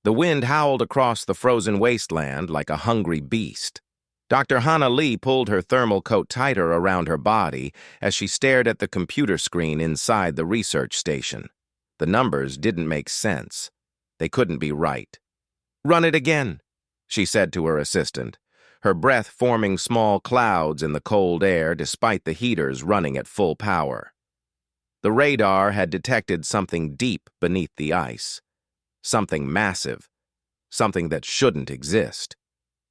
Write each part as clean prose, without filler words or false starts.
The wind howled across the frozen wasteland like a hungry beast. Dr. Hana Lee pulled her thermal coat tighter around her body as she stared at the computer screen inside the research station. The numbers didn't make sense. They couldn't be right. "Run it again," she said to her assistant, her breath forming small clouds in the cold air despite the heaters running at full power. The radar had detected something deep beneath the ice. Something massive. Something that shouldn't exist.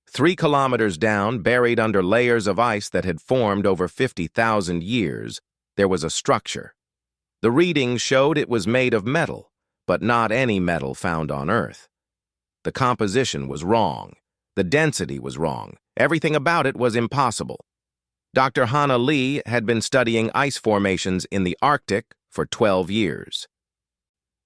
3 kilometers down, buried under layers of ice that had formed over 50,000 years, there was a structure. The readings showed it was made of metal, but not any metal found on Earth. The composition was wrong. The density was wrong. Everything about it was impossible. Dr. Hana Lee had been studying ice formations in the Arctic for 12 years.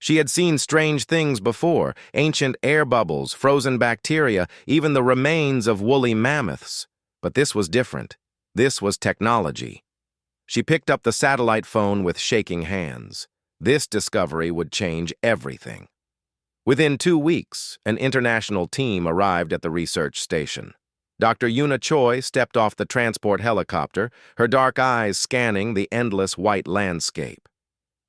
She had seen strange things before, ancient air bubbles, frozen bacteria, even the remains of woolly mammoths. But this was different. This was technology. She picked up the satellite phone with shaking hands. This discovery would change everything. Within 2 weeks, an international team arrived at the research station. Dr. Yuna Choi stepped off the transport helicopter, her dark eyes scanning the endless white landscape.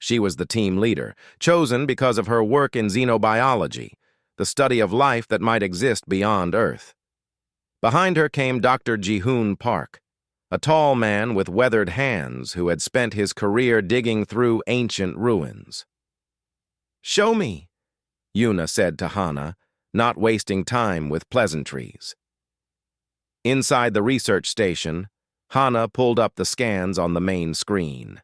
She was the team leader, chosen because of her work in xenobiology, the study of life that might exist beyond Earth. Behind her came Dr. Ji-hoon Park, a tall man with weathered hands who had spent his career digging through ancient ruins. "Show me," Yuna said to Hana, not wasting time with pleasantries. Inside the research station, Hana pulled up the scans on the main screen.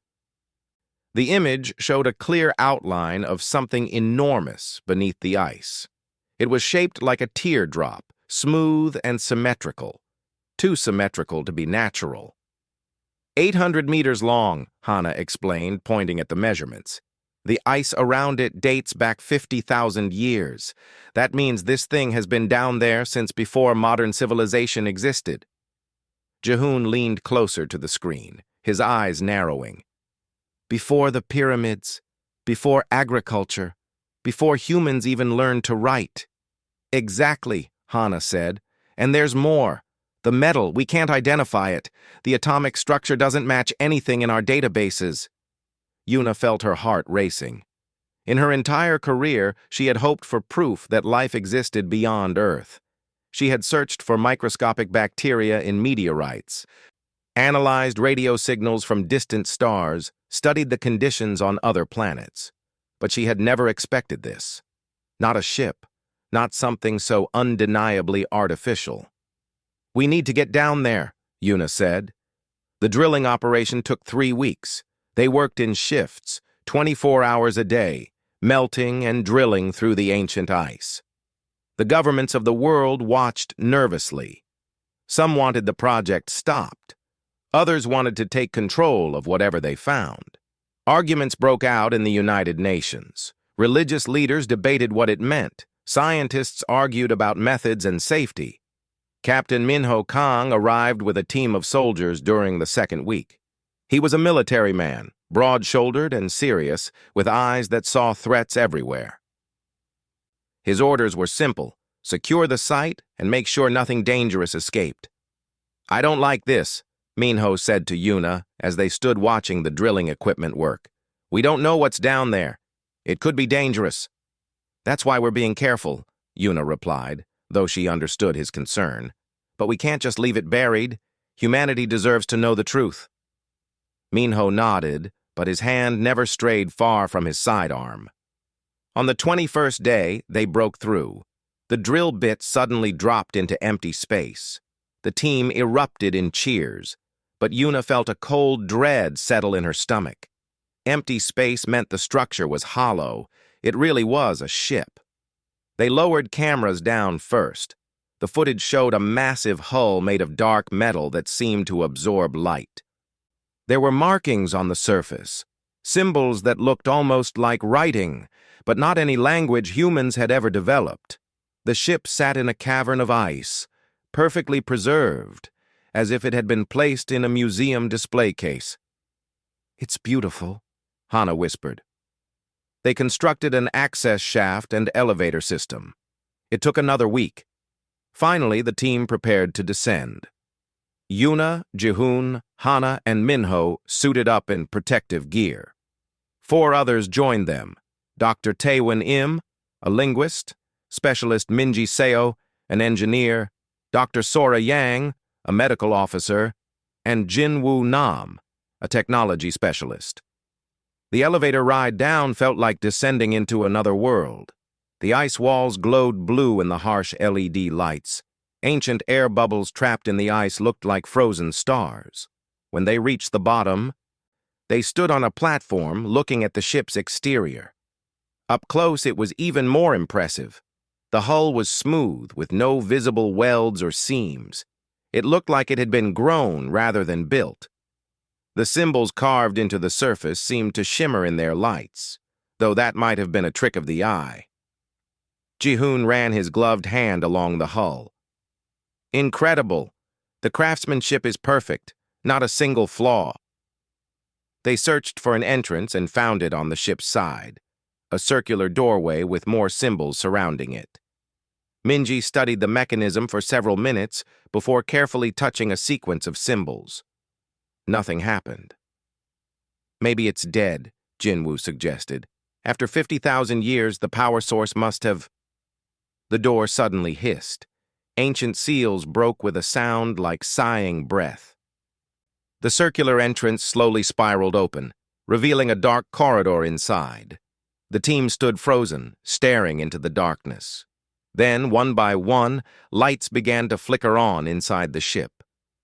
The image showed a clear outline of something enormous beneath the ice. It was shaped like a teardrop, smooth and symmetrical. Too symmetrical to be natural. 800 meters long, Hana explained, pointing at the measurements. The ice around it dates back 50,000 years. That means this thing has been down there since before modern civilization existed. Ji-hoon leaned closer to the screen, his eyes narrowing. Before the pyramids, before agriculture, before humans even learned to write. "Exactly," Hana said. "And there's more. The metal, we can't identify it. The atomic structure doesn't match anything in our databases." Yuna felt her heart racing. In her entire career, she had hoped for proof that life existed beyond Earth. She had searched for microscopic bacteria in meteorites, analyzed radio signals from distant stars, studied the conditions on other planets. But she had never expected this. Not a ship, not something so undeniably artificial. "We need to get down there," Yuna said. The drilling operation took 3 weeks. They worked in shifts, 24 hours a day, melting and drilling through the ancient ice. The governments of the world watched nervously. Some wanted the project stopped. Others wanted to take control of whatever they found. Arguments broke out in the United Nations. Religious leaders debated what it meant. Scientists argued about methods and safety. Captain Minho Kang arrived with a team of soldiers during the 2nd week. He was a military man, broad-shouldered and serious, with eyes that saw threats everywhere. His orders were simple: secure the site and make sure nothing dangerous escaped. "I don't like this," Minho said to Yuna as they stood watching the drilling equipment work. "We don't know what's down there. It could be dangerous." "That's why we're being careful," Yuna replied, though she understood his concern. "But we can't just leave it buried. Humanity deserves to know the truth." Minho nodded, but his hand never strayed far from his sidearm. On the 21st day, they broke through. The drill bit suddenly dropped into empty space. The team erupted in cheers, but Yuna felt a cold dread settle in her stomach. Empty space meant the structure was hollow. It really was a ship. They lowered cameras down first. The footage showed a massive hull made of dark metal that seemed to absorb light. There were markings on the surface, symbols that looked almost like writing, but not any language humans had ever developed. The ship sat in a cavern of ice, perfectly preserved, as if it had been placed in a museum display case. "It's beautiful," Hana whispered. They constructed an access shaft and elevator system. It took another week. Finally, the team prepared to descend. Yuna, Jihoon, Hana, and Minho suited up in protective gear. 4 others joined them: Dr. Taewon Im, a linguist; Specialist Minji Seo, an engineer; Dr. Sora Yang, a medical officer; and Jinwoo Nam, a technology specialist. The elevator ride down felt like descending into another world. The ice walls glowed blue in the harsh LED lights. Ancient air bubbles trapped in the ice looked like frozen stars. When they reached the bottom, they stood on a platform looking at the ship's exterior. Up close, it was even more impressive. The hull was smooth, with no visible welds or seams. It looked like it had been grown rather than built. The symbols carved into the surface seemed to shimmer in their lights, though that might have been a trick of the eye. Jihoon ran his gloved hand along the hull. Incredible! The craftsmanship is perfect, not a single flaw. They searched for an entrance and found it on the ship's side, a circular doorway with more symbols surrounding it. Minji studied the mechanism for several minutes before carefully touching a sequence of symbols. Nothing happened. Maybe it's dead, Jinwoo suggested. After 50,000 years, the power source must have... The door suddenly hissed. Ancient seals broke with a sound like sighing breath. The circular entrance slowly spiraled open, revealing a dark corridor inside. The team stood frozen, staring into the darkness. Then, one by one, lights began to flicker on inside the ship.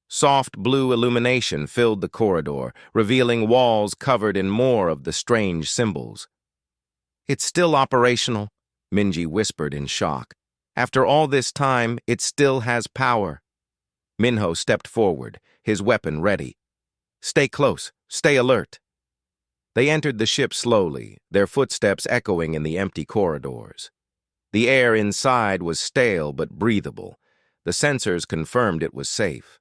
Soft blue illumination filled the corridor, revealing walls covered in more of the strange symbols. "It's still operational," Minji whispered in shock. "After all this time, it still has power." Minho stepped forward, his weapon ready. "Stay close. Stay alert." They entered the ship slowly, their footsteps echoing in the empty corridors. The air inside was stale but breathable. The sensors confirmed it was safe.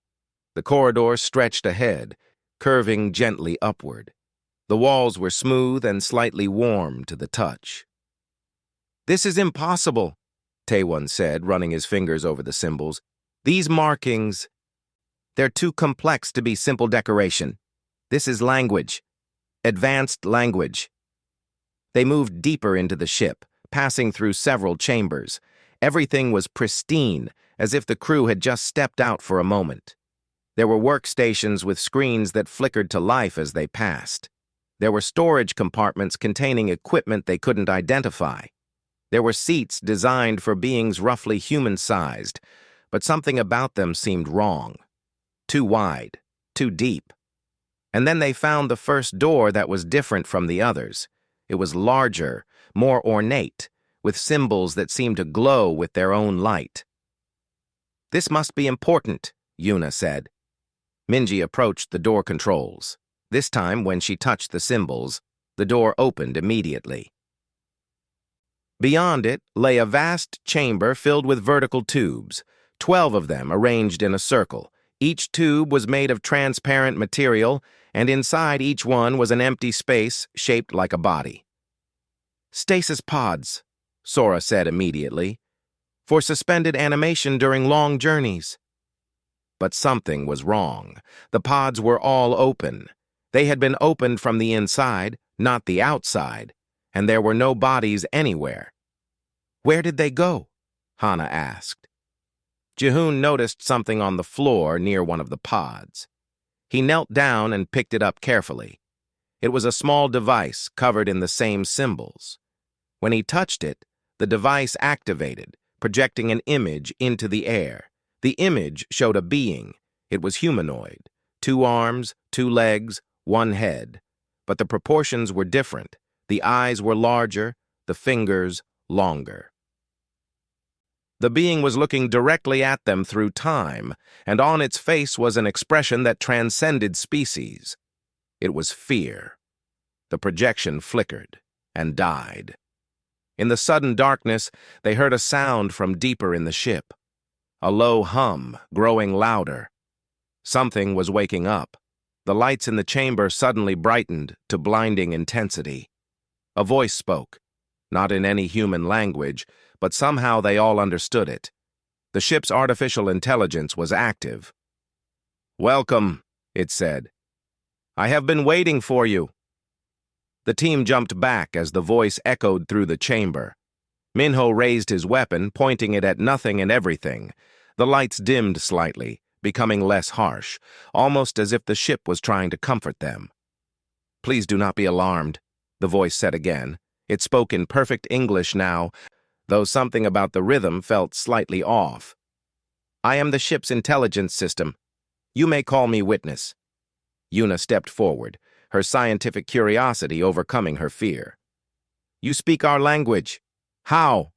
The corridor stretched ahead, curving gently upward. The walls were smooth and slightly warm to the touch. "This is impossible," Taewon said, running his fingers over the symbols. "These markings, they're too complex to be simple decoration. This is language. Advanced language." They moved deeper into the ship, passing through several chambers. Everything was pristine, as if the crew had just stepped out for a moment. There were workstations with screens that flickered to life as they passed. There were storage compartments containing equipment they couldn't identify. There were seats designed for beings roughly human-sized, but something about them seemed wrong. Too wide, too deep. And then they found the first door that was different from the others. It was larger, more ornate, with symbols that seemed to glow with their own light. "This must be important," Yuna said. Minji approached the door controls. This time, when she touched the symbols, the door opened immediately. Beyond it lay a vast chamber filled with vertical tubes, 12 of them arranged in a circle. Each tube was made of transparent material, and inside each one was an empty space shaped like a body. "Stasis pods," Sora said immediately, "for suspended animation during long journeys." But something was wrong. The pods were all open. They had been opened from the inside, not the outside, and there were no bodies anywhere. "Where did they go?" Hana asked. Jihoon noticed something on the floor near one of the pods. He knelt down and picked it up carefully. It was a small device covered in the same symbols. When he touched it, the device activated, projecting an image into the air. The image showed a being. It was humanoid. 2 arms, 2 legs, 1 head. But the proportions were different. The eyes were larger, the fingers longer. The being was looking directly at them through time, and on its face was an expression that transcended species. It was fear. The projection flickered and died. In the sudden darkness, they heard a sound from deeper in the ship. A low hum, growing louder. Something was waking up. The lights in the chamber suddenly brightened to blinding intensity. A voice spoke, not in any human language, but somehow they all understood it. The ship's artificial intelligence was active. "Welcome," it said. "I have been waiting for you." The team jumped back as the voice echoed through the chamber. Minho raised his weapon, pointing it at nothing and everything. The lights dimmed slightly, becoming less harsh, almost as if the ship was trying to comfort them. "Please do not be alarmed," the voice said again. It spoke in perfect English now, though something about the rhythm felt slightly off. "I am the ship's intelligence system. You may call me Witness." Yuna stepped forward, her scientific curiosity overcoming her fear. "You speak our language. How?"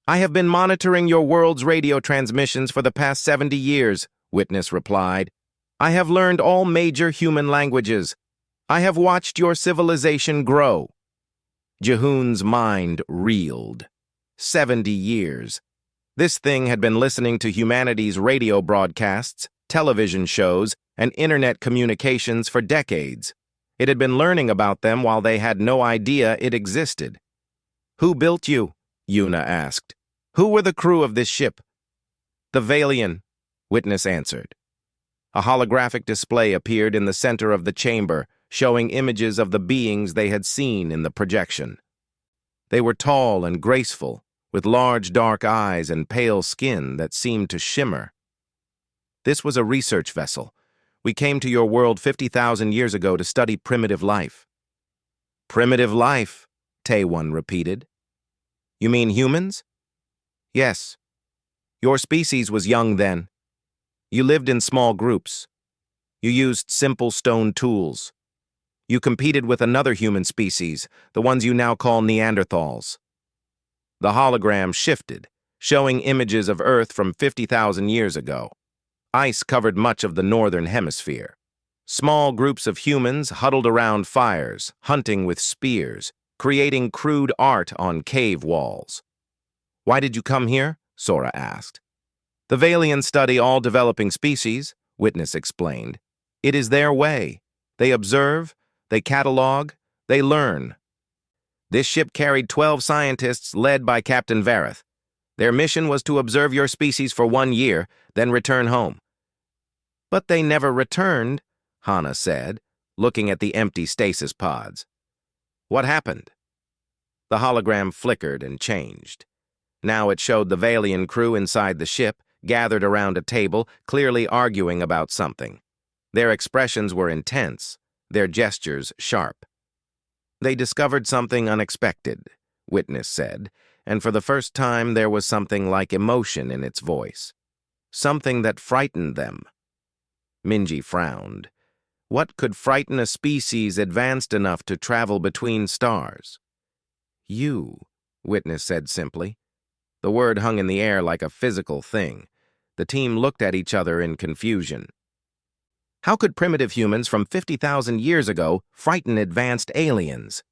"I have been monitoring your world's radio transmissions for the past 70 years, Witness replied. "I have learned all major human languages. I have watched your civilization grow." Jehoon's mind reeled. 70 years. This thing had been listening to humanity's radio broadcasts, television shows, and internet communications for decades. It had been learning about them while they had no idea it existed. "Who built you?" Yuna asked. "Who were the crew of this ship?" "The Valian," Witness answered. A holographic display appeared in the center of the chamber, showing images of the beings they had seen in the projection. They were tall and graceful, with large dark eyes and pale skin that seemed to shimmer. "This was a research vessel. We came to your world 50,000 years ago to study primitive life." "Primitive life," Taewon repeated. "You mean humans?" "Yes. Your species was young then. You lived in small groups. You used simple stone tools. You competed with another human species, the ones you now call Neanderthals." The hologram shifted, showing images of Earth from 50,000 years ago. Ice covered much of the northern hemisphere. Small groups of humans huddled around fires, hunting with spears, creating crude art on cave walls. "Why did you come here?" Sora asked. "The Valians study all developing species," Witness explained. "It is their way. They observe, they catalog, they learn." "This ship carried 12 scientists led by Captain Vareth. Their mission was to observe your species for 1 year, then return home." "But they never returned," Hana said, looking at the empty stasis pods. "What happened?" The hologram flickered and changed. Now it showed the Valian crew inside the ship, gathered around a table, clearly arguing about something. Their expressions were intense, their gestures sharp. "They discovered something unexpected," Witness said, and for the first time there was something like emotion in its voice. Something that frightened them. Minji frowned. What could frighten a species advanced enough to travel between stars? "You," Witness said simply. The word hung in the air like a physical thing. The team looked at each other in confusion. How could primitive humans from 50,000 years ago frighten advanced aliens?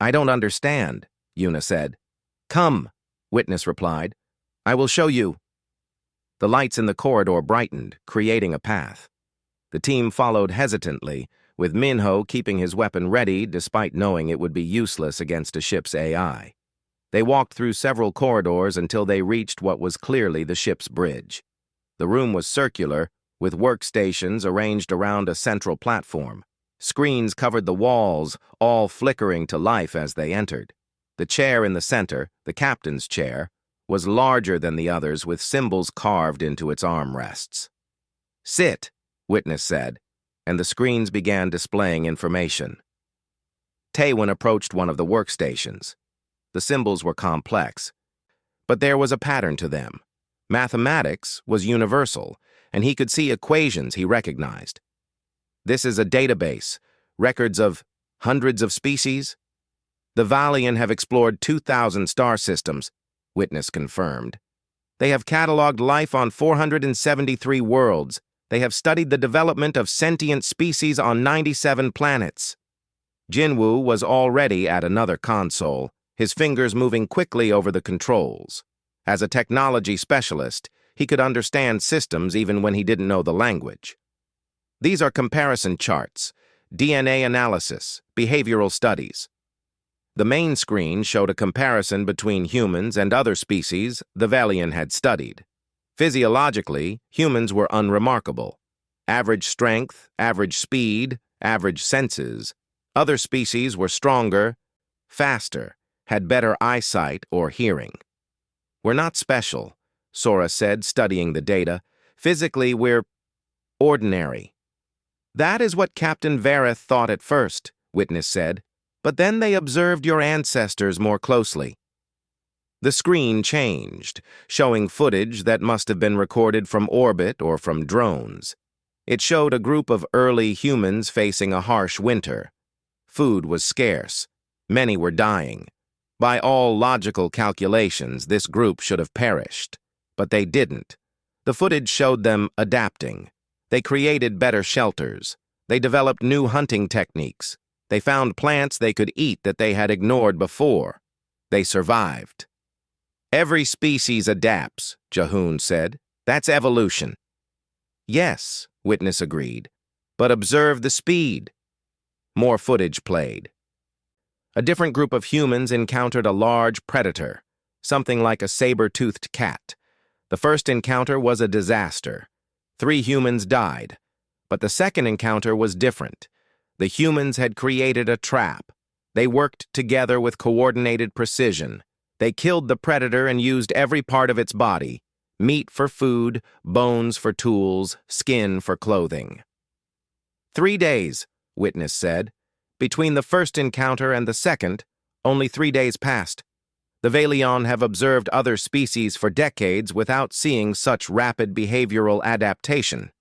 "I don't understand," Yuna said. "Come," Witness replied. "I will show you." The lights in the corridor brightened, creating a path. The team followed hesitantly, with Minho keeping his weapon ready despite knowing it would be useless against a ship's AI. They walked through several corridors until they reached what was clearly the ship's bridge. The room was circular, with workstations arranged around a central platform. Screens covered the walls, all flickering to life as they entered. The chair in the center, the captain's chair, was larger than the others with symbols carved into its armrests. "Sit," Witness said, and the screens began displaying information. Taewon approached one of the workstations. The symbols were complex, but there was a pattern to them. Mathematics was universal, and he could see equations he recognized. "This is a database, records of hundreds of species." "The Valian have explored 2,000 star systems," Witness confirmed. "They have cataloged life on 473 worlds. They have studied the development of sentient species on 97 planets." Jinwoo was already at another console, his fingers moving quickly over the controls. As a technology specialist, he could understand systems even when he didn't know the language. "These are comparison charts, DNA analysis, behavioral studies." The main screen showed a comparison between humans and other species the Valian had studied. Physiologically, humans were unremarkable. Average strength, average speed, average senses. Other species were stronger, faster, had better eyesight or hearing. "We're not special," Sora said, studying the data. "Physically, we're ordinary." "That is what Captain Vareth thought at first," Witness said. "But then they observed your ancestors more closely." The screen changed, showing footage that must have been recorded from orbit or from drones. It showed a group of early humans facing a harsh winter. Food was scarce. Many were dying. By all logical calculations, this group should have perished. But they didn't. The footage showed them adapting. They created better shelters. They developed new hunting techniques. They found plants they could eat that they had ignored before. They survived. "Every species adapts," Jahoon said. "That's evolution." "Yes," Witness agreed. "But observe the speed." More footage played. A different group of humans encountered a large predator, something like a saber-toothed cat. The first encounter was a disaster. 3 humans died. But the second encounter was different. The humans had created a trap. They worked together with coordinated precision. They killed the predator and used every part of its body: meat for food, bones for tools, skin for clothing. 3 days, Witness said. Between the first encounter and the second, only 3 days passed. The Valian have observed other species for decades without seeing such rapid behavioral adaptation.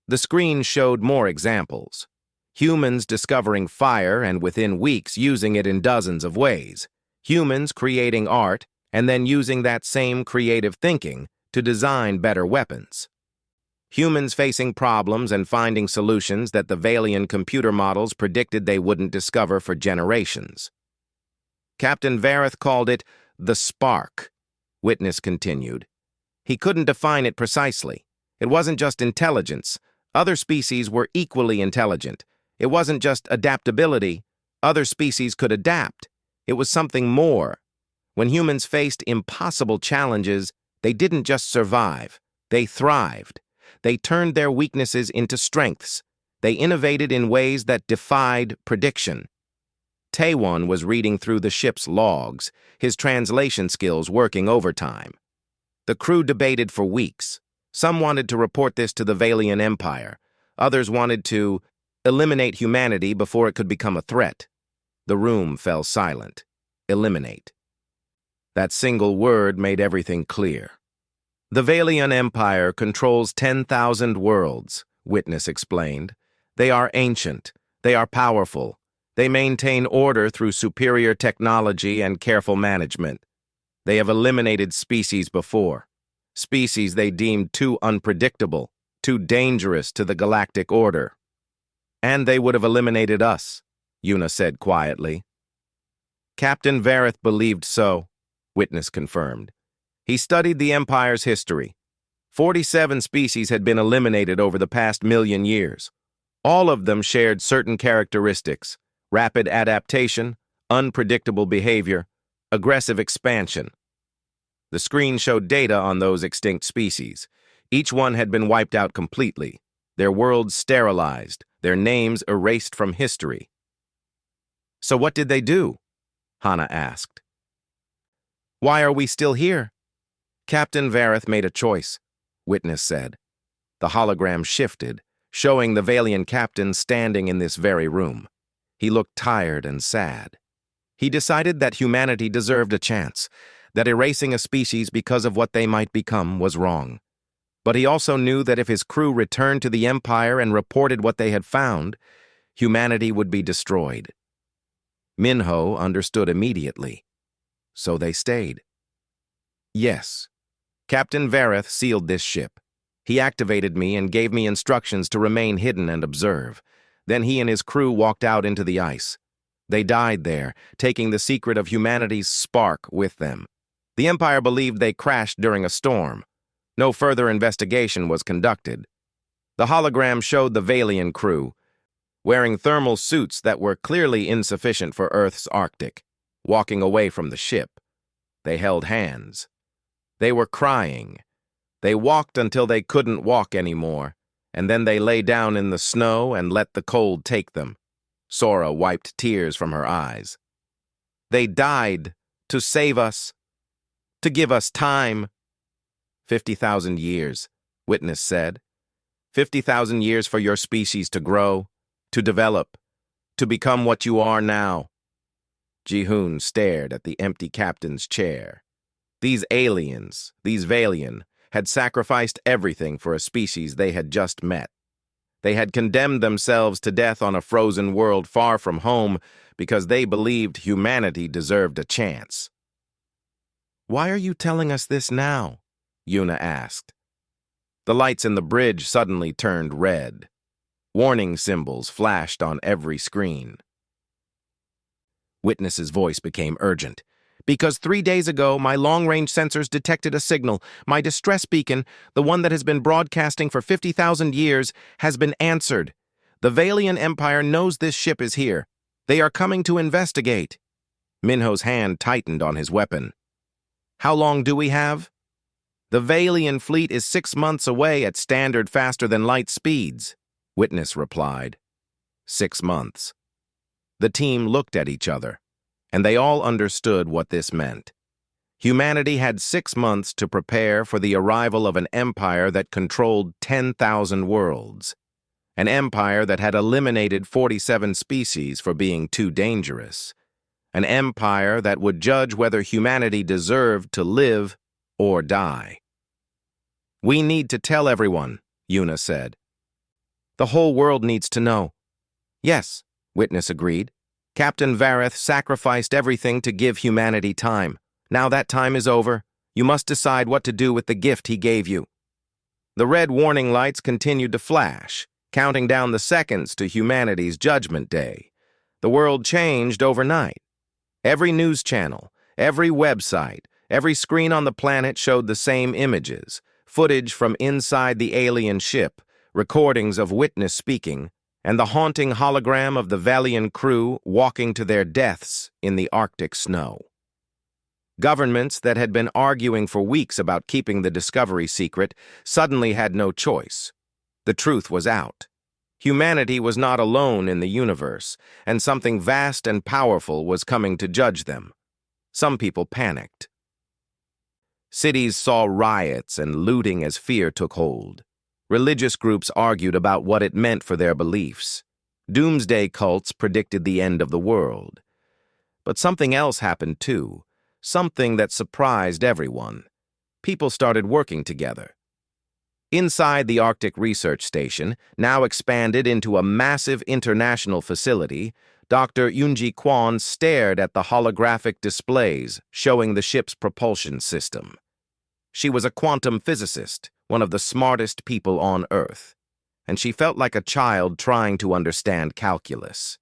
The screen showed more examples. Humans discovering fire and within weeks using it in dozens of ways. Humans creating art and then using that same creative thinking to design better weapons. Humans facing problems and finding solutions that the Valian computer models predicted they wouldn't discover for generations. Captain Vareth called it the spark, Witness continued. He couldn't define it precisely. It wasn't just intelligence. Other species were equally intelligent. It wasn't just adaptability. Other species could adapt. It was something more. When humans faced impossible challenges, they didn't just survive. They thrived. They turned their weaknesses into strengths. They innovated in ways that defied prediction. Taewon was reading through the ship's logs, his translation skills working overtime. The crew debated for weeks. Some wanted to report this to the Valian Empire. Others wanted to eliminate humanity before it could become a threat. The room fell silent. Eliminate. That single word made everything clear. The Valian Empire controls 10,000 worlds, Witness explained. They are ancient. They are powerful. They maintain order through superior technology and careful management. They have eliminated species before. Species they deemed too unpredictable, too dangerous to the galactic order. And they would have eliminated us, Yuna said quietly. Captain Vareth believed so, Witness confirmed. He studied the Empire's history. 47 species had been eliminated over the past 1,000,000 years. All of them shared certain characteristics: rapid adaptation, unpredictable behavior, aggressive expansion. The screen showed data on those extinct species. Each one had been wiped out completely, their worlds sterilized, their names erased from history. So what did they do? Hana asked. Why are we still here? Captain Vareth made a choice, Witness said. The hologram shifted, showing the Valian captain standing in this very room. He looked tired and sad. He decided that humanity deserved a chance, that erasing a species because of what they might become was wrong. But he also knew that if his crew returned to the Empire and reported what they had found, humanity would be destroyed. Minho understood immediately. So they stayed. Yes. Captain Vareth sealed this ship. He activated me and gave me instructions to remain hidden and observe. Then he and his crew walked out into the ice. They died there, taking the secret of humanity's spark with them. The Empire believed they crashed during a storm. No further investigation was conducted. The hologram showed the Valian crew, wearing thermal suits that were clearly insufficient for Earth's Arctic. walking away from the ship. They held hands. They were crying. They walked until they couldn't walk anymore, and then they lay down in the snow and let the cold take them. Sora wiped tears from her eyes. They died to save us, to give us time. 50,000 years, Witness said. 50,000 years for your species to grow, to develop, to become what you are now. Ji-hoon stared at the empty captain's chair. These aliens, these Valian, had sacrificed everything for a species they had just met. They had condemned themselves to death on a frozen world far from home because they believed humanity deserved a chance. "Why are you telling us this now?" Yuna asked. The lights in the bridge suddenly turned red. Warning symbols flashed on every screen. Witness's voice became urgent. "Because 3 days ago, my long-range sensors detected a signal. My distress beacon, the one that has been broadcasting for 50,000 years, has been answered. The Valian Empire knows this ship is here. They are coming to investigate." Minho's hand tightened on his weapon. "How long do we have?" "The Valian fleet is 6 months away at standard faster-than-light speeds," Witness replied. 6 months. The team looked at each other, and they all understood what this meant. Humanity had 6 months to prepare for the arrival of an empire that controlled 10,000 worlds, an empire that had eliminated 47 species for being too dangerous, an empire that would judge whether humanity deserved to live or die. "We need to tell everyone," Yuna said. "The whole world needs to know." "Yes," Witness agreed. "Captain Vareth sacrificed everything to give humanity time. Now that time is over. You must decide what to do with the gift he gave you." The red warning lights continued to flash, counting down the seconds to humanity's judgment day. The world changed overnight. Every news channel, every website, every screen on the planet showed the same images, footage from inside the alien ship, recordings of Witness speaking, and the haunting hologram of the Valian crew walking to their deaths in the Arctic snow. Governments that had been arguing for weeks about keeping the discovery secret suddenly had no choice. The truth was out. Humanity was not alone in the universe, and something vast and powerful was coming to judge them. Some people panicked. Cities saw riots and looting as fear took hold. Religious groups argued about what it meant for their beliefs. Doomsday cults predicted the end of the world. But something else happened too, something that surprised everyone. People started working together. Inside the Arctic Research Station, now expanded into a massive international facility, Dr. Yoonji Kwon stared at the holographic displays showing the ship's propulsion system. She was a quantum physicist, one of the smartest people on Earth, and she felt like a child trying to understand calculus.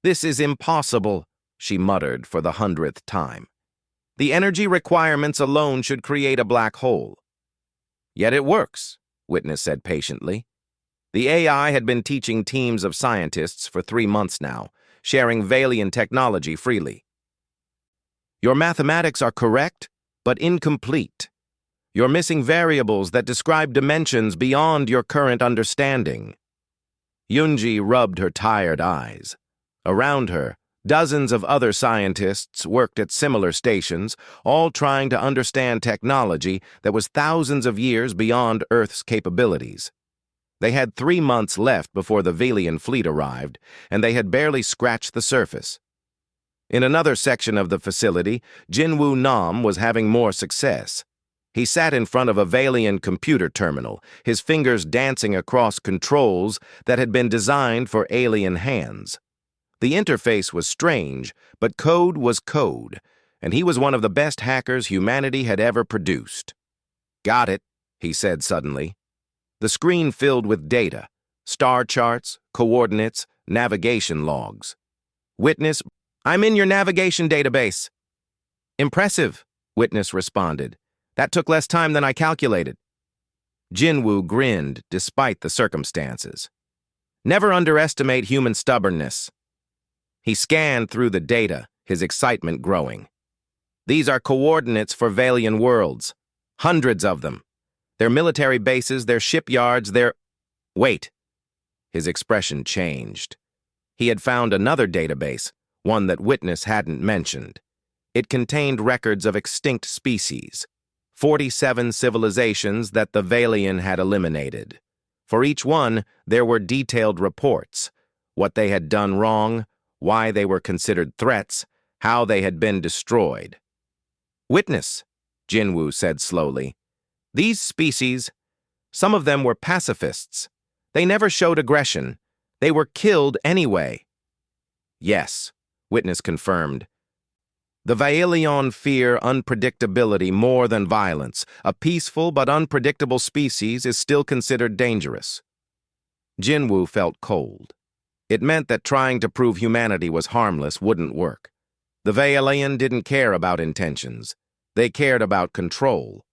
"This is impossible," she muttered for the 100th time. "The energy requirements alone should create a black hole." "Yet it works," Witness said patiently. The AI had been teaching teams of scientists for 3 months now, sharing Valian technology freely. "Your mathematics are correct, but incomplete. You're missing variables that describe dimensions beyond your current understanding." Yoonji rubbed her tired eyes. Around her, dozens of other scientists worked at similar stations, all trying to understand technology that was thousands of years beyond Earth's capabilities. They had 3 months left before the Valian fleet arrived, and they had barely scratched the surface. In another section of the facility, Jinwoo Nam was having more success. He sat in front of a Valian computer terminal, his fingers dancing across controls that had been designed for alien hands. The interface was strange, but code was code, and he was one of the best hackers humanity had ever produced. "Got it," he said suddenly. The screen filled with data, star charts, coordinates, navigation logs. "Witness, I'm in your navigation database." "Impressive," Witness responded. "That took less time than I calculated." Jinwoo grinned despite the circumstances. "Never underestimate human stubbornness." He scanned through the data, his excitement growing. "These are coordinates for Valian worlds. Hundreds of them. Their military bases, their shipyards, their—" Wait. His expression changed. He had found another database, one that Witness hadn't mentioned. It contained records of extinct species, 47 civilizations that the Valian had eliminated. For each one, there were detailed reports, what they had done wrong, why they were considered threats, how they had been destroyed. "Witness," Jinwoo said slowly, "these species, some of them were pacifists. They never showed aggression. They were killed anyway." "Yes," Witness confirmed. "The Vailion fear unpredictability more than violence. A peaceful but unpredictable species is still considered dangerous." Jinwoo felt cold. It meant that trying to prove humanity was harmless wouldn't work. The Vailion didn't care about intentions. They cared about control.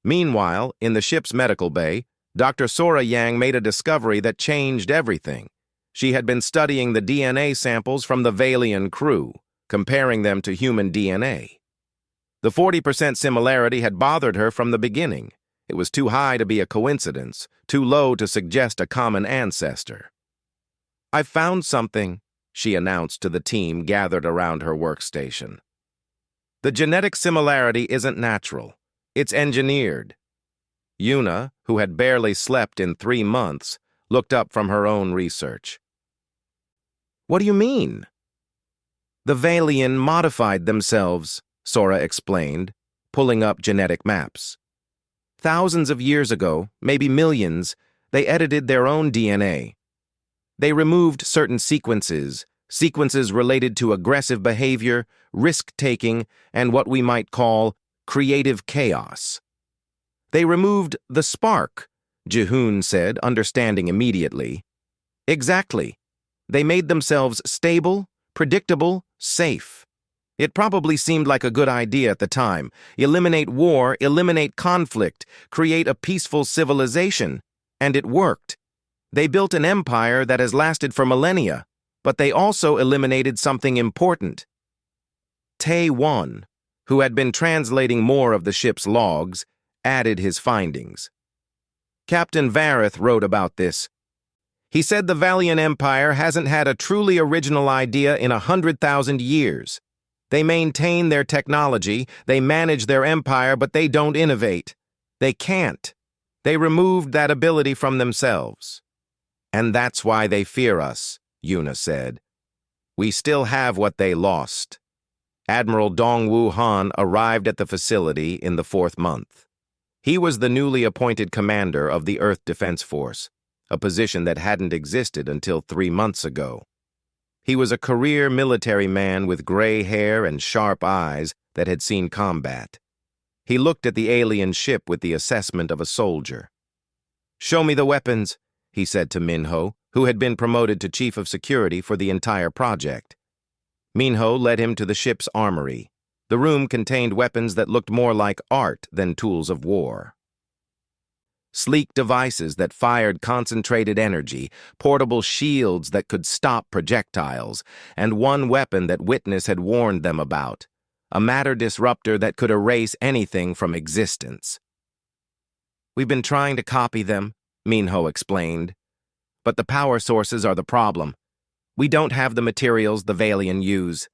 Meanwhile, in the ship's medical bay, Dr. Sora Yang made a discovery that changed everything. She had been studying the DNA samples from the Valian crew, comparing them to human DNA. The 40% similarity had bothered her from the beginning. It was too high to be a coincidence, too low to suggest a common ancestor. "I've found something," she announced to the team gathered around her workstation. "The genetic similarity isn't natural. It's engineered." Yuna, who had barely slept in 3 months, looked up from her own research. "What do you mean?" "The Valian modified themselves," Sora explained, pulling up genetic maps. "Thousands of years ago, maybe millions, they edited their own DNA. They removed certain sequences related to aggressive behavior, risk-taking, and what we might call creative chaos. They removed the spark," Jihoon said, understanding immediately. "Exactly. They made themselves stable, predictable, safe. It probably seemed like a good idea at the time. Eliminate war, eliminate conflict, create a peaceful civilization. And it worked. They built an empire that has lasted for millennia, but they also eliminated something important." Tae-won, who had been translating more of the ship's logs, added his findings. "Captain Vareth wrote about this. He said the Valiant Empire hasn't had a truly original idea in 100,000 years. They maintain their technology, they manage their empire, but they don't innovate. They can't. They removed that ability from themselves. And that's why they fear us," Yuna said. "We still have what they lost." Admiral Dongwoo Han arrived at the facility in the 4th month. He was the newly appointed commander of the Earth Defense Force, a position that hadn't existed until 3 months ago. He was a career military man with gray hair and sharp eyes that had seen combat. He looked at the alien ship with the assessment of a soldier. "Show me the weapons," he said to Minho, who had been promoted to chief of security for the entire project. Minho led him to the ship's armory. The room contained weapons that looked more like art than tools of war. Sleek devices that fired concentrated energy, portable shields that could stop projectiles, and one weapon that Witness had warned them about, a matter disruptor that could erase anything from existence. "We've been trying to copy them," Minho explained. "But the power sources are the problem. We don't have the materials the Valian use."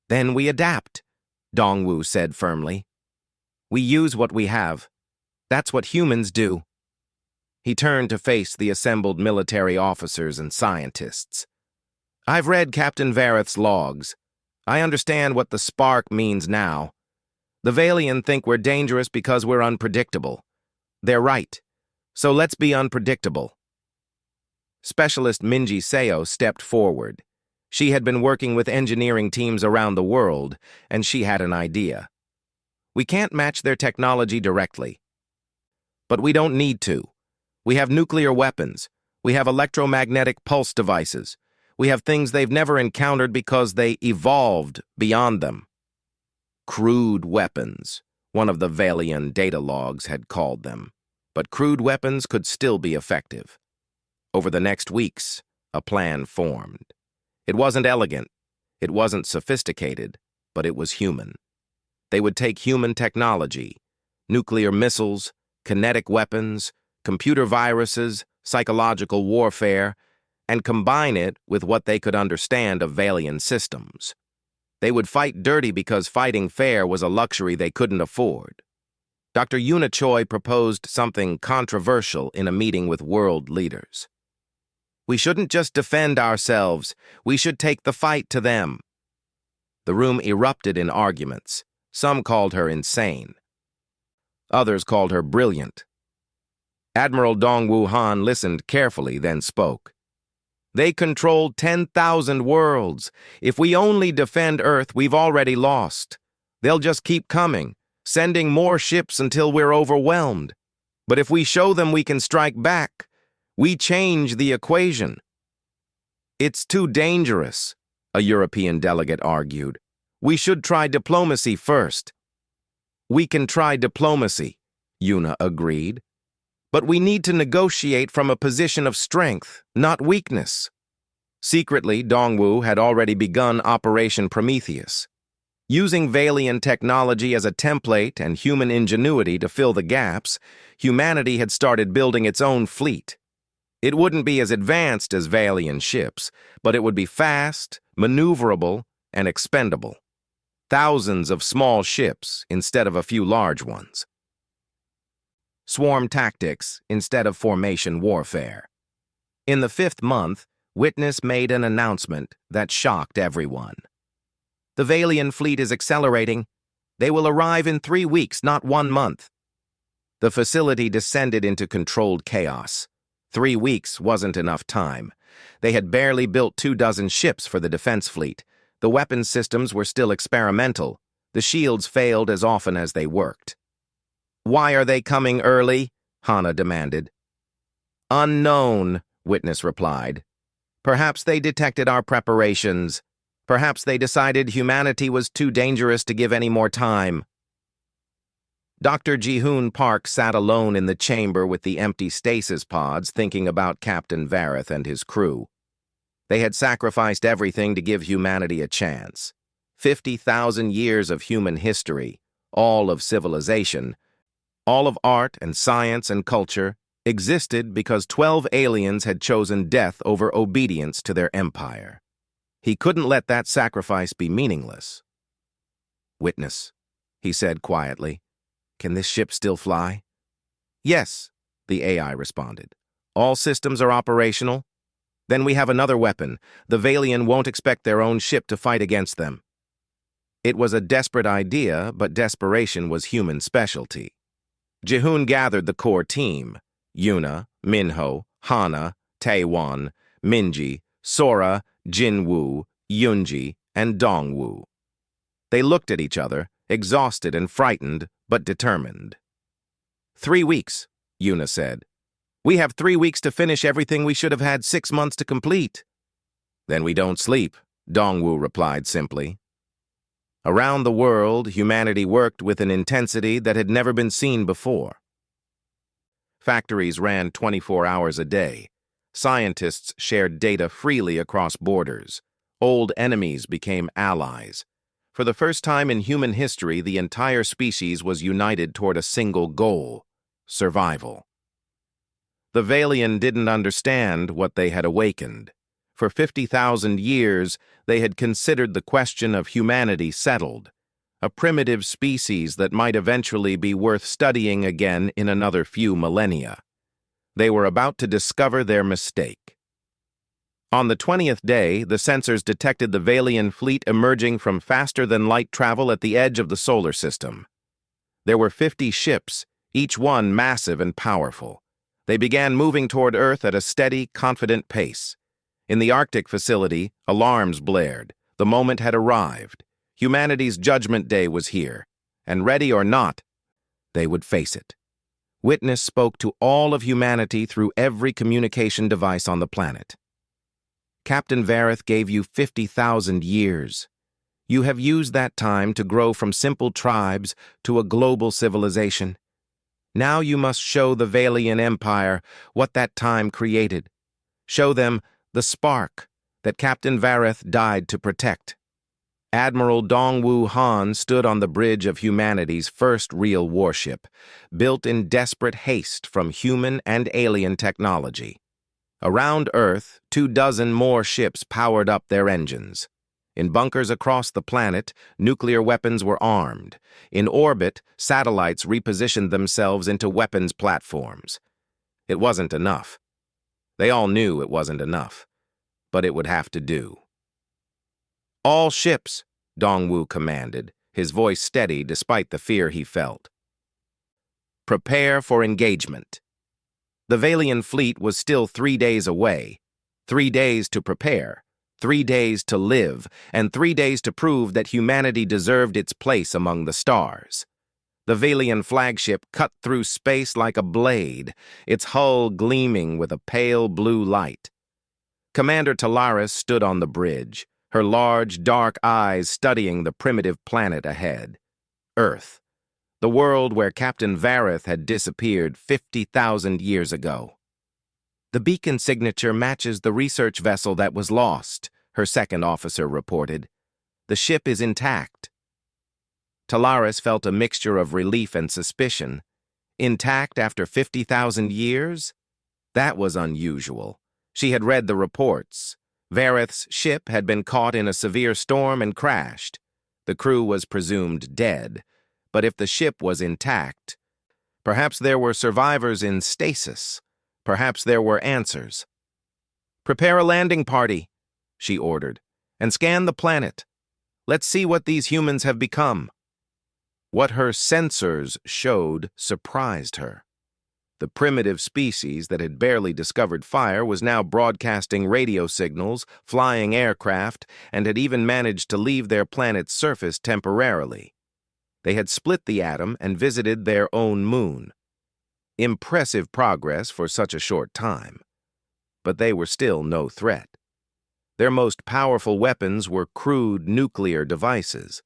"Then we adapt," Dongwoo said firmly. "We use what we have. That's what humans do." He turned to face the assembled military officers and scientists. "I've read Captain Vareth's logs. I understand what the spark means now. The Valian think we're dangerous because we're unpredictable. They're right. So let's be unpredictable." Specialist Minji Seo stepped forward. She had been working with engineering teams around the world, and she had an idea. "We can't match their technology directly. But we don't need to. We have nuclear weapons. We have electromagnetic pulse devices. We have things they've never encountered because they evolved beyond them." Crude weapons, one of the Valian data logs had called them. But crude weapons could still be effective. Over the next weeks, a plan formed. It wasn't elegant. It wasn't sophisticated, but it was human. They would take human technology, nuclear missiles, kinetic weapons, computer viruses, psychological warfare, and combine it with what they could understand of Valian systems. They would fight dirty because fighting fair was a luxury they couldn't afford. Dr. Yuna Choi proposed something controversial in a meeting with world leaders. We shouldn't just defend ourselves, we should take the fight to them. The room erupted in arguments. Some called her insane. Others called her brilliant. Admiral Dongwu Han listened carefully, then spoke. They controlled 10,000 worlds. If we only defend Earth, we've already lost. They'll just keep coming, sending more ships until we're overwhelmed. But if we show them we can strike back, we change the equation. It's too dangerous, a European delegate argued. We should try diplomacy first. We can try diplomacy, Yuna agreed. But we need to negotiate from a position of strength, not weakness. Secretly, Dongwu had already begun Operation Prometheus. Using Valian technology as a template and human ingenuity to fill the gaps, humanity had started building its own fleet. It wouldn't be as advanced as Valian ships, but it would be fast, maneuverable, and expendable. Thousands of small ships instead of a few large ones. Swarm tactics instead of formation warfare. In the 5th month, Witness made an announcement that shocked everyone. The Valian fleet is accelerating. They will arrive in 3 weeks, not 1 month. The facility descended into controlled chaos. 3 weeks wasn't enough time. They had barely built 24 ships for the defense fleet. The weapons systems were still experimental. The shields failed as often as they worked. Why are they coming early? Hana demanded. Unknown, Witness replied. Perhaps they detected our preparations. Perhaps they decided humanity was too dangerous to give any more time. Dr. Ji-hoon Park sat alone in the chamber with the empty stasis pods thinking about Captain Vareth and his crew. They had sacrificed everything to give humanity a chance. 50,000 years of human history, all of civilization, all of art and science and culture, existed because 12 aliens had chosen death over obedience to their empire. He couldn't let that sacrifice be meaningless. Witness, he said quietly. Can this ship still fly? Yes, the AI responded. All systems are operational. Then we have another weapon. The Valian won't expect their own ship to fight against them. It was a desperate idea, but desperation was human specialty. Ji-hoon gathered the core team. Yuna, Minho, Hana, Taewon, Minji, Sora, Jinwoo, Yunji, and Dongwoo. They looked at each other, exhausted and frightened, but determined. 3 weeks, Yuna said. We have 3 weeks to finish everything we should have had 6 months to complete. Then we don't sleep, Dongwoo replied simply. Around the world, humanity worked with an intensity that had never been seen before. Factories ran 24 hours a day. Scientists shared data freely across borders. Old enemies became allies. For the first time in human history, the entire species was united toward a single goal: survival. The Valian didn't understand what they had awakened. For 50,000 years, they had considered the question of humanity settled, a primitive species that might eventually be worth studying again in another few millennia. They were about to discover their mistake. On the 20th day, the sensors detected the Valian fleet emerging from faster-than-light travel at the edge of the solar system. There were 50 ships, each one massive and powerful. They began moving toward Earth at a steady, confident pace. In the Arctic facility, alarms blared. The moment had arrived. Humanity's judgment day was here, and ready or not, they would face it. Witness spoke to all of humanity through every communication device on the planet. Captain Vareth gave you 50,000 years. You have used that time to grow from simple tribes to a global civilization. Now you must show the Valian Empire what that time created. Show them the spark that Captain Vareth died to protect. Admiral Dongwu Han stood on the bridge of humanity's first real warship, built in desperate haste from human and alien technology. Around Earth, 24 more ships powered up their engines. In bunkers across the planet, nuclear weapons were armed. In orbit, satellites repositioned themselves into weapons platforms. It wasn't enough. They all knew it wasn't enough, but it would have to do. "All ships," Dongwu commanded, his voice steady despite the fear he felt. "Prepare for engagement." The Valian fleet was still 3 days away. 3 days to prepare, 3 days to live, and 3 days to prove that humanity deserved its place among the stars. The Valian flagship cut through space like a blade, its hull gleaming with a pale blue light. Commander Talaris stood on the bridge, her large, dark eyes studying the primitive planet ahead. Earth, the world where Captain Vareth had disappeared 50,000 years ago. "The beacon signature matches the research vessel that was lost," her second officer reported. "The ship is intact." Talaris felt a mixture of relief and suspicion. Intact after 50,000 years? That was unusual. She had read the reports. Vareth's ship had been caught in a severe storm and crashed. The crew was presumed dead. But if the ship was intact, perhaps there were survivors in stasis. Perhaps there were answers. "Prepare a landing party," she ordered, "and scan the planet. Let's see what these humans have become." What her sensors showed surprised her. The primitive species that had barely discovered fire was now broadcasting radio signals, flying aircraft, and had even managed to leave their planet's surface temporarily. They had split the atom and visited their own moon. Impressive progress for such a short time. But they were still no threat. Their most powerful weapons were crude nuclear devices.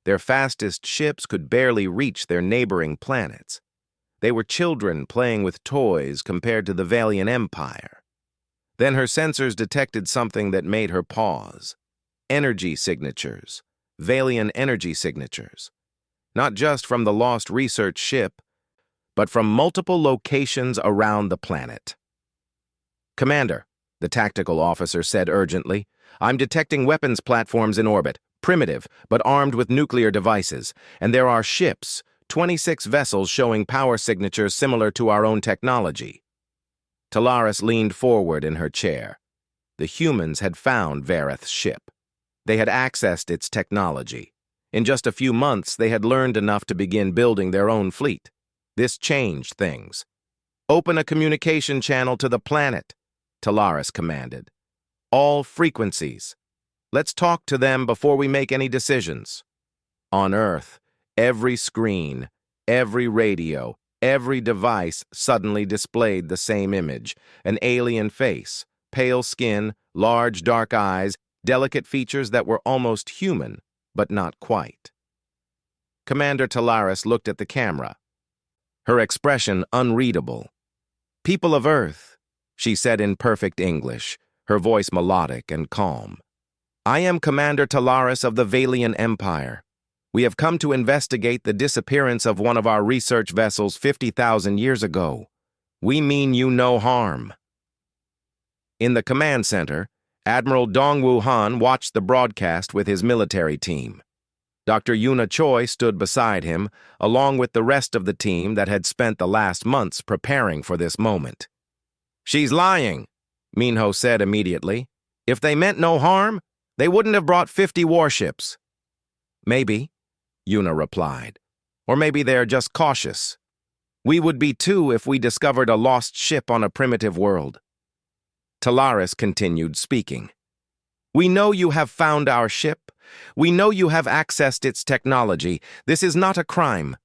Their fastest ships could barely reach their neighboring planets. They were children playing with toys compared to the Valian Empire. Then her sensors detected something that made her pause. Energy signatures. Valian energy signatures. Not just from the lost research ship, but from multiple locations around the planet. "Commander," the tactical officer said urgently, "I'm detecting weapons platforms in orbit, primitive, but armed with nuclear devices, and there are ships, 26 vessels showing power signatures similar to our own technology." Talaris leaned forward in her chair. The humans had found Vareth's ship. They had accessed its technology. In just a few months, they had learned enough to begin building their own fleet. This changed things. "Open a communication channel to the planet," Talaris commanded. "All frequencies. Let's talk to them before we make any decisions." On Earth, every screen, every radio, every device suddenly displayed the same image: an alien face, pale skin, large dark eyes, delicate features that were almost human, but not quite. Commander Talaris looked at the camera, her expression unreadable. "People of Earth," she said in perfect English, her voice melodic and calm. "I am Commander Talaris of the Valian Empire. We have come to investigate the disappearance of one of our research vessels 50,000 years ago. We mean you no harm." In the command center, Admiral Dongwu Han watched the broadcast with his military team. Dr. Yuna Choi stood beside him, along with the rest of the team that had spent the last months preparing for this moment. "She's lying," Minho said immediately. "If they meant no harm, they wouldn't have brought 50 warships." "Maybe," Yuna replied. "Or maybe they're just cautious. We would be too if we discovered a lost ship on a primitive world." Talaris continued speaking. "We know you have found our ship. We know you have accessed its technology. This is not a crime.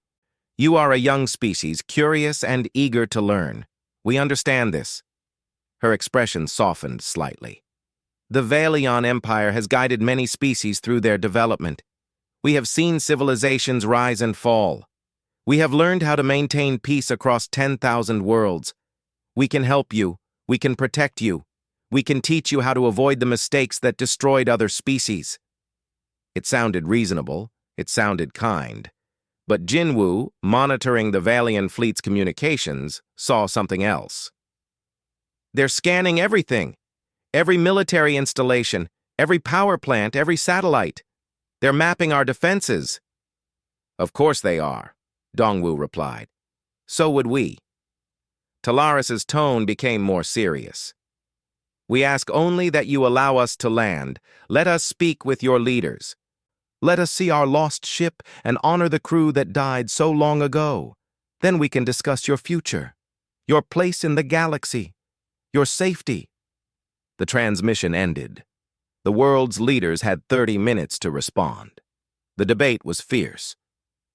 You are a young species, curious and eager to learn. We understand this." Her expression softened slightly. "The Valian Empire has guided many species through their development. We have seen civilizations rise and fall. We have learned how to maintain peace across 10,000 worlds. We can help you. We can protect you. We can teach you how to avoid the mistakes that destroyed other species." It sounded reasonable. It sounded kind. But Jinwoo, monitoring the Valian fleet's communications, saw something else. They're scanning everything. Every military installation, every power plant, every satellite. They're mapping our defenses. Of course they are, Dongwoo replied. So would we. Talaris's tone became more serious. We ask only that you allow us to land. Let us speak with your leaders. Let us see our lost ship and honor the crew that died so long ago. Then we can discuss your future, your place in the galaxy, your safety. The transmission ended. The world's leaders had 30 minutes to respond. The debate was fierce.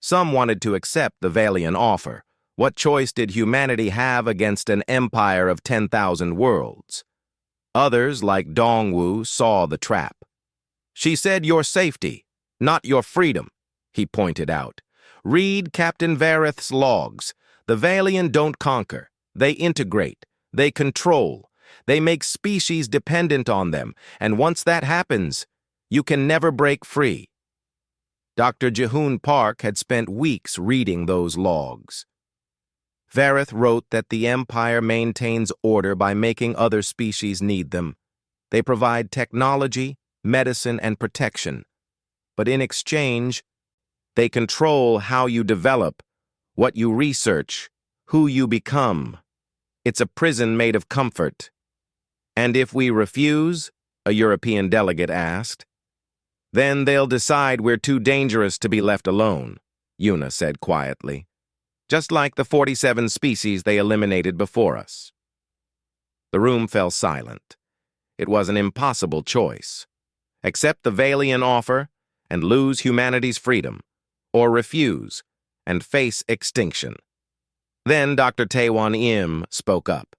Some wanted to accept the Valian offer. What choice did humanity have against an empire of 10,000 worlds? Others, like Dongwoo, saw the trap. She said your safety, not your freedom, he pointed out. Read Captain Vareth's logs. The Valian don't conquer. They integrate. They control. They make species dependent on them, and once that happens, you can never break free. Dr. Jihoon Park had spent weeks reading those logs. Vareth wrote that the Empire maintains order by making other species need them. They provide technology, medicine, and protection. But in exchange, they control how you develop, what you research, who you become. It's a prison made of comfort. And if we refuse, a European delegate asked, then they'll decide we're too dangerous to be left alone, Yuna said quietly. Just like the 47 species they eliminated before us. The room fell silent. It was an impossible choice. Accept the Valian offer and lose humanity's freedom, or refuse and face extinction. Then Dr. Taewon Im spoke up.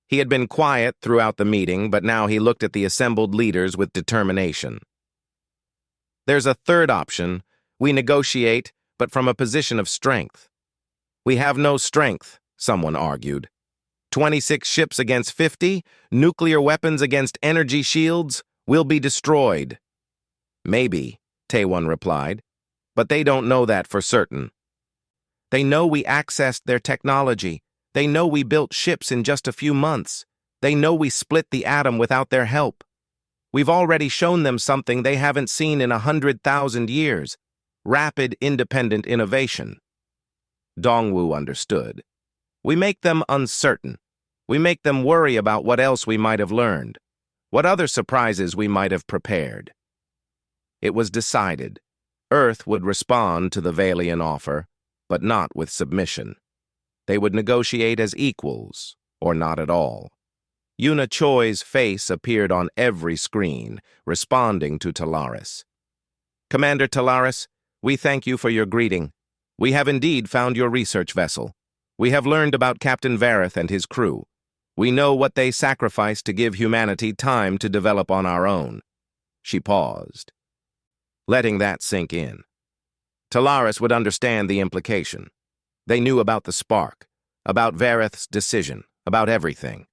He had been quiet throughout the meeting, but now he looked at the assembled leaders with determination. There's a third option. We negotiate, but from a position of strength. We have no strength, someone argued. 26 ships against 50, nuclear weapons against energy shields, will be destroyed. Maybe, Taewon replied, but they don't know that for certain. They know we accessed their technology. They know we built ships in just a few months. They know we split the atom without their help. We've already shown them something they haven't seen in 100,000 years. Rapid, independent innovation. Dongwoo understood. We make them uncertain. We make them worry about what else we might have learned, what other surprises we might have prepared. It was decided. Earth would respond to the Valian offer, but not with submission. They would negotiate as equals, or not at all. Yuna Choi's face appeared on every screen, responding to Talaris. Commander Talaris, we thank you for your greeting. We have indeed found your research vessel. We have learned about Captain Vareth and his crew. We know what they sacrificed to give humanity time to develop on our own. She paused, letting that sink in. Talaris would understand the implication. They knew about the spark, about Vareth's decision, about everything.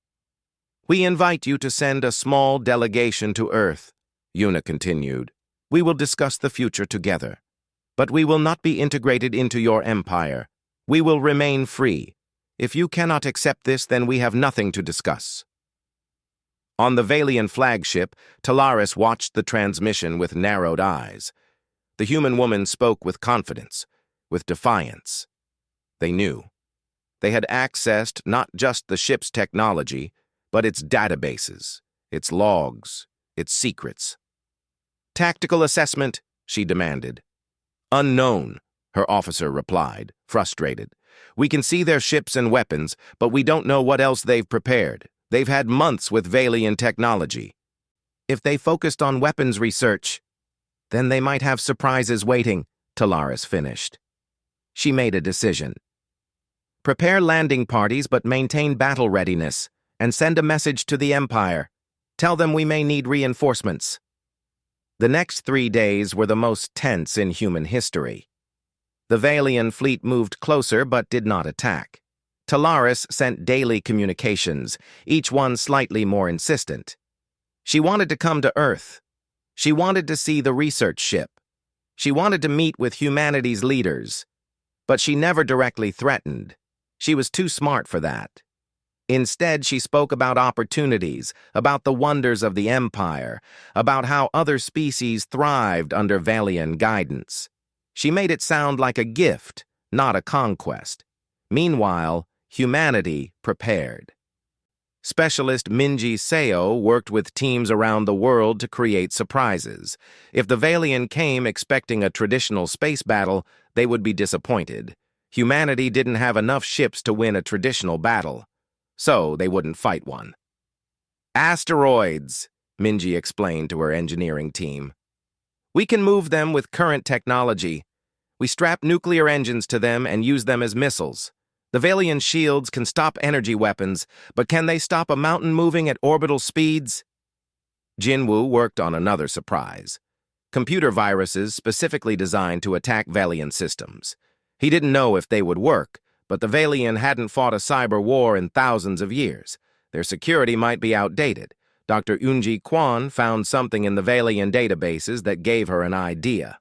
We invite you to send a small delegation to Earth, Yuna continued. We will discuss the future together. But we will not be integrated into your empire. We will remain free. If you cannot accept this, then we have nothing to discuss. On the Valian flagship, Talaris watched the transmission with narrowed eyes. The human woman spoke with confidence, with defiance. They knew. They had accessed not just the ship's technology, but its databases, its logs, its secrets. Tactical assessment, she demanded. Unknown, her officer replied, frustrated. We can see their ships and weapons, but we don't know what else they've prepared. They've had months with Valian technology. If they focused on weapons research, then they might have surprises waiting, Talaris finished. She made a decision. Prepare landing parties but maintain battle readiness, and send a message to the Empire. Tell them we may need reinforcements. The next 3 days were the most tense in human history. The Valian fleet moved closer but did not attack. Talaris sent daily communications, each one slightly more insistent. She wanted to come to Earth. She wanted to see the research ship, She wanted to meet with humanity's leaders, but she never directly threatened. She was too smart for that. Instead, she spoke about opportunities, about the wonders of the Empire, about how other species thrived under Valian guidance. She made it sound like a gift, not a conquest. Meanwhile, humanity prepared. Specialist Minji Seo worked with teams around the world to create surprises. If the Valian came expecting a traditional space battle, they would be disappointed. Humanity didn't have enough ships to win a traditional battle, so they wouldn't fight one. Asteroids, Minji explained to her engineering team. We can move them with current technology. We strap nuclear engines to them and use them as missiles. The Valian shields can stop energy weapons, but can they stop a mountain moving at orbital speeds? Jinwoo worked on another surprise. Computer viruses specifically designed to attack Valian systems. He didn't know if they would work, but the Valian hadn't fought a cyber war in thousands of years. Their security might be outdated. Dr. Eunji Kwon found something in the Valian databases that gave her an idea.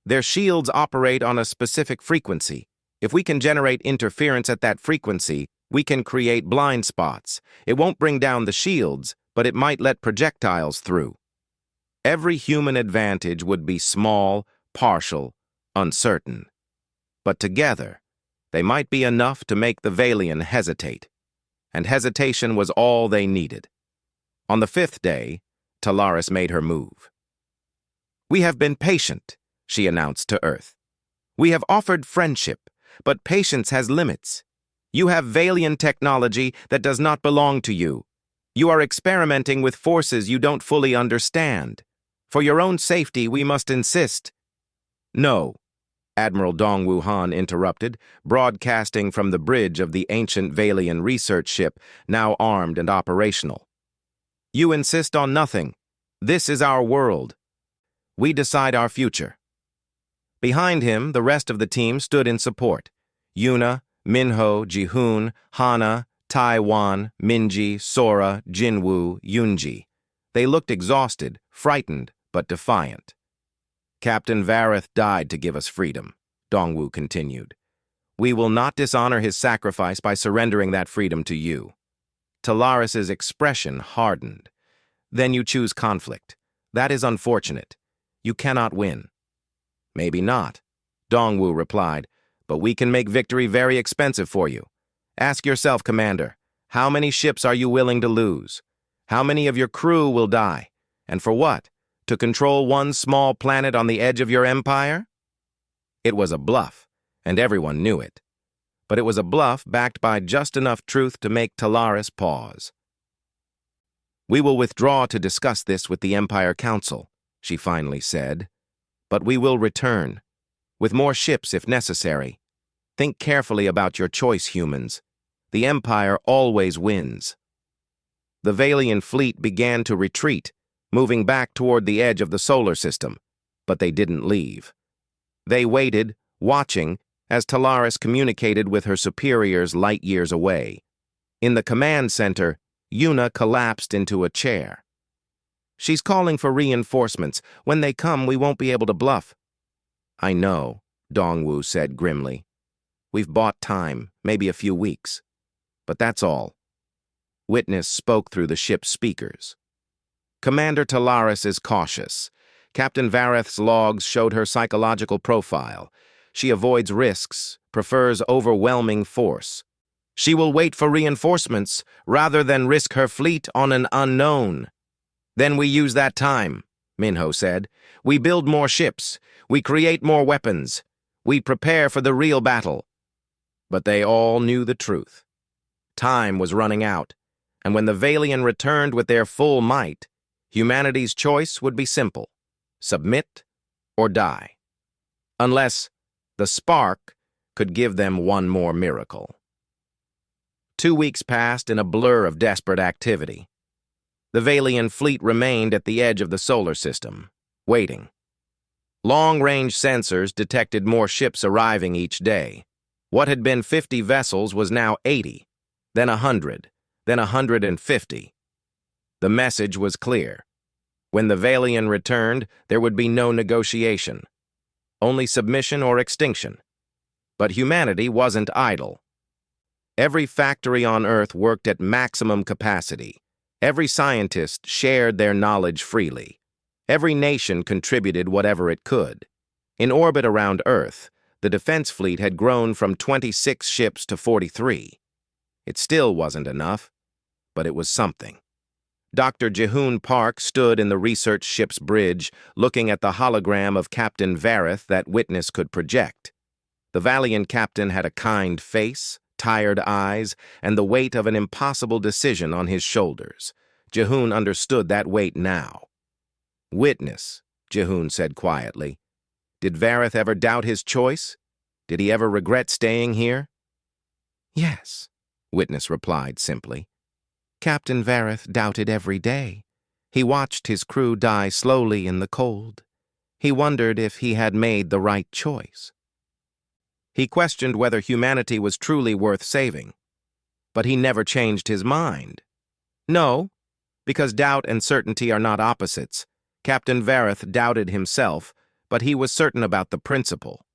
Their shields operate on a specific frequency. If we can generate interference at that frequency, we can create blind spots. It won't bring down the shields, but it might let projectiles through. Every human advantage would be small, partial, uncertain. But together, they might be enough to make the Valian hesitate. And hesitation was all they needed. On the 5th day, Talaris made her move. We have been patient, she announced to Earth. We have offered friendship, but patience has limits. You have Valian technology that does not belong to you. You are experimenting with forces you don't fully understand. For your own safety, we must insist. No, Admiral Dongwoo Han interrupted, broadcasting from the bridge of the ancient Valian research ship, now armed and operational. You insist on nothing. This is our world. We decide our future. Behind him, the rest of the team stood in support. Yuna, Minho, Jihoon, Hana, Taiwan, Minji, Sora, Jinwoo, Yoonji. They looked exhausted, frightened, but defiant. Captain Vareth died to give us freedom, Dongwoo continued. We will not dishonor his sacrifice by surrendering that freedom to you. Talaris's expression hardened. Then you choose conflict. That is unfortunate. You cannot win. Maybe not, Dongwoo replied, but we can make victory very expensive for you. Ask yourself, Commander, how many ships are you willing to lose? How many of your crew will die? And for what? To control one small planet on the edge of your empire? It was a bluff, and everyone knew it. But it was a bluff backed by just enough truth to make Talaris pause. We will withdraw to discuss this with the Empire Council, she finally said. But we will return, with more ships if necessary. Think carefully about your choice, humans. The Empire always wins. The Valian fleet began to retreat, moving back toward the edge of the solar system, but they didn't leave. They waited, watching, as Talaris communicated with her superiors light years away. In the command center, Yuna collapsed into a chair. She's calling for reinforcements. When they come, we won't be able to bluff. I know, Dongwoo said grimly. We've bought time, maybe a few weeks. But that's all. Witness spoke through the ship's speakers. Commander Talaris is cautious. Captain Vareth's logs showed her psychological profile. She avoids risks, prefers overwhelming force. She will wait for reinforcements rather than risk her fleet on an unknown. Then we use that time, Minho said. We build more ships. We create more weapons. We prepare for the real battle. But they all knew the truth. Time was running out, and when the Valian returned with their full might, humanity's choice would be simple: submit or die. Unless the spark could give them one more miracle. 2 weeks passed in a blur of desperate activity. The Valian fleet remained at the edge of the solar system, waiting. Long-range sensors detected more ships arriving each day. What had been 50 vessels was now 80, then 100, then 150. The message was clear. When the Valian returned, there would be no negotiation. Only submission or extinction. But humanity wasn't idle. Every factory on Earth worked at maximum capacity. Every scientist shared their knowledge freely. Every nation contributed whatever it could. In orbit around Earth, the defense fleet had grown from 26 ships to 43. It still wasn't enough, but it was something. Dr. Jehoon Park stood in the research ship's bridge, looking at the hologram of Captain Vareth that Witness could project. The Valiant captain had a kind face, tired eyes, and the weight of an impossible decision on his shoulders. Jehoon understood that weight now. "Witness," Jehoon said quietly. "Did Vareth ever doubt his choice? Did he ever regret staying here?" "Yes," Witness replied simply. "Captain Vareth doubted every day. He watched his crew die slowly in the cold. He wondered if he had made the right choice. He questioned whether humanity was truly worth saving. But he never changed his mind. No, because doubt and certainty are not opposites. Captain Vareth doubted himself, but he was certain about the principle.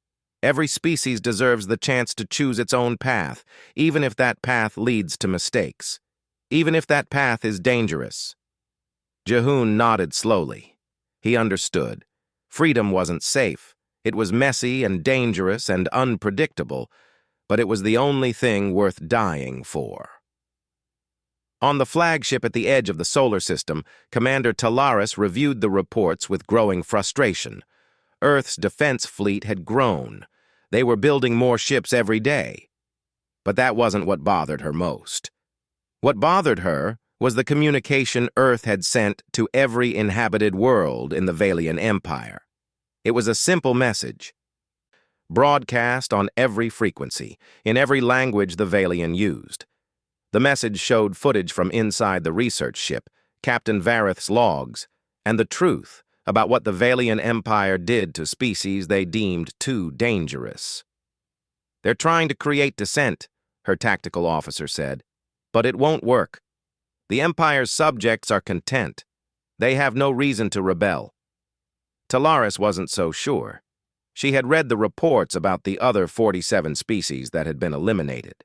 Every species deserves the chance to choose its own path, even if that path leads to mistakes. Even if that path is dangerous." Jehoon nodded slowly. He understood. Freedom wasn't safe. It was messy and dangerous and unpredictable, but it was the only thing worth dying for. On the flagship at the edge of the solar system, Commander Talaris reviewed the reports with growing frustration. Earth's defense fleet had grown. They were building more ships every day. But that wasn't what bothered her most. What bothered her was the communication Earth had sent to every inhabited world in the Valian Empire. It was a simple message, broadcast on every frequency, in every language the Valian used. The message showed footage from inside the research ship, Captain Vareth's logs, and the truth about what the Valian Empire did to species they deemed too dangerous. "They're trying to create dissent," her tactical officer said. "But it won't work. The Empire's subjects are content. They have no reason to rebel." Talaris wasn't so sure. She had read the reports about the other 47 species that had been eliminated.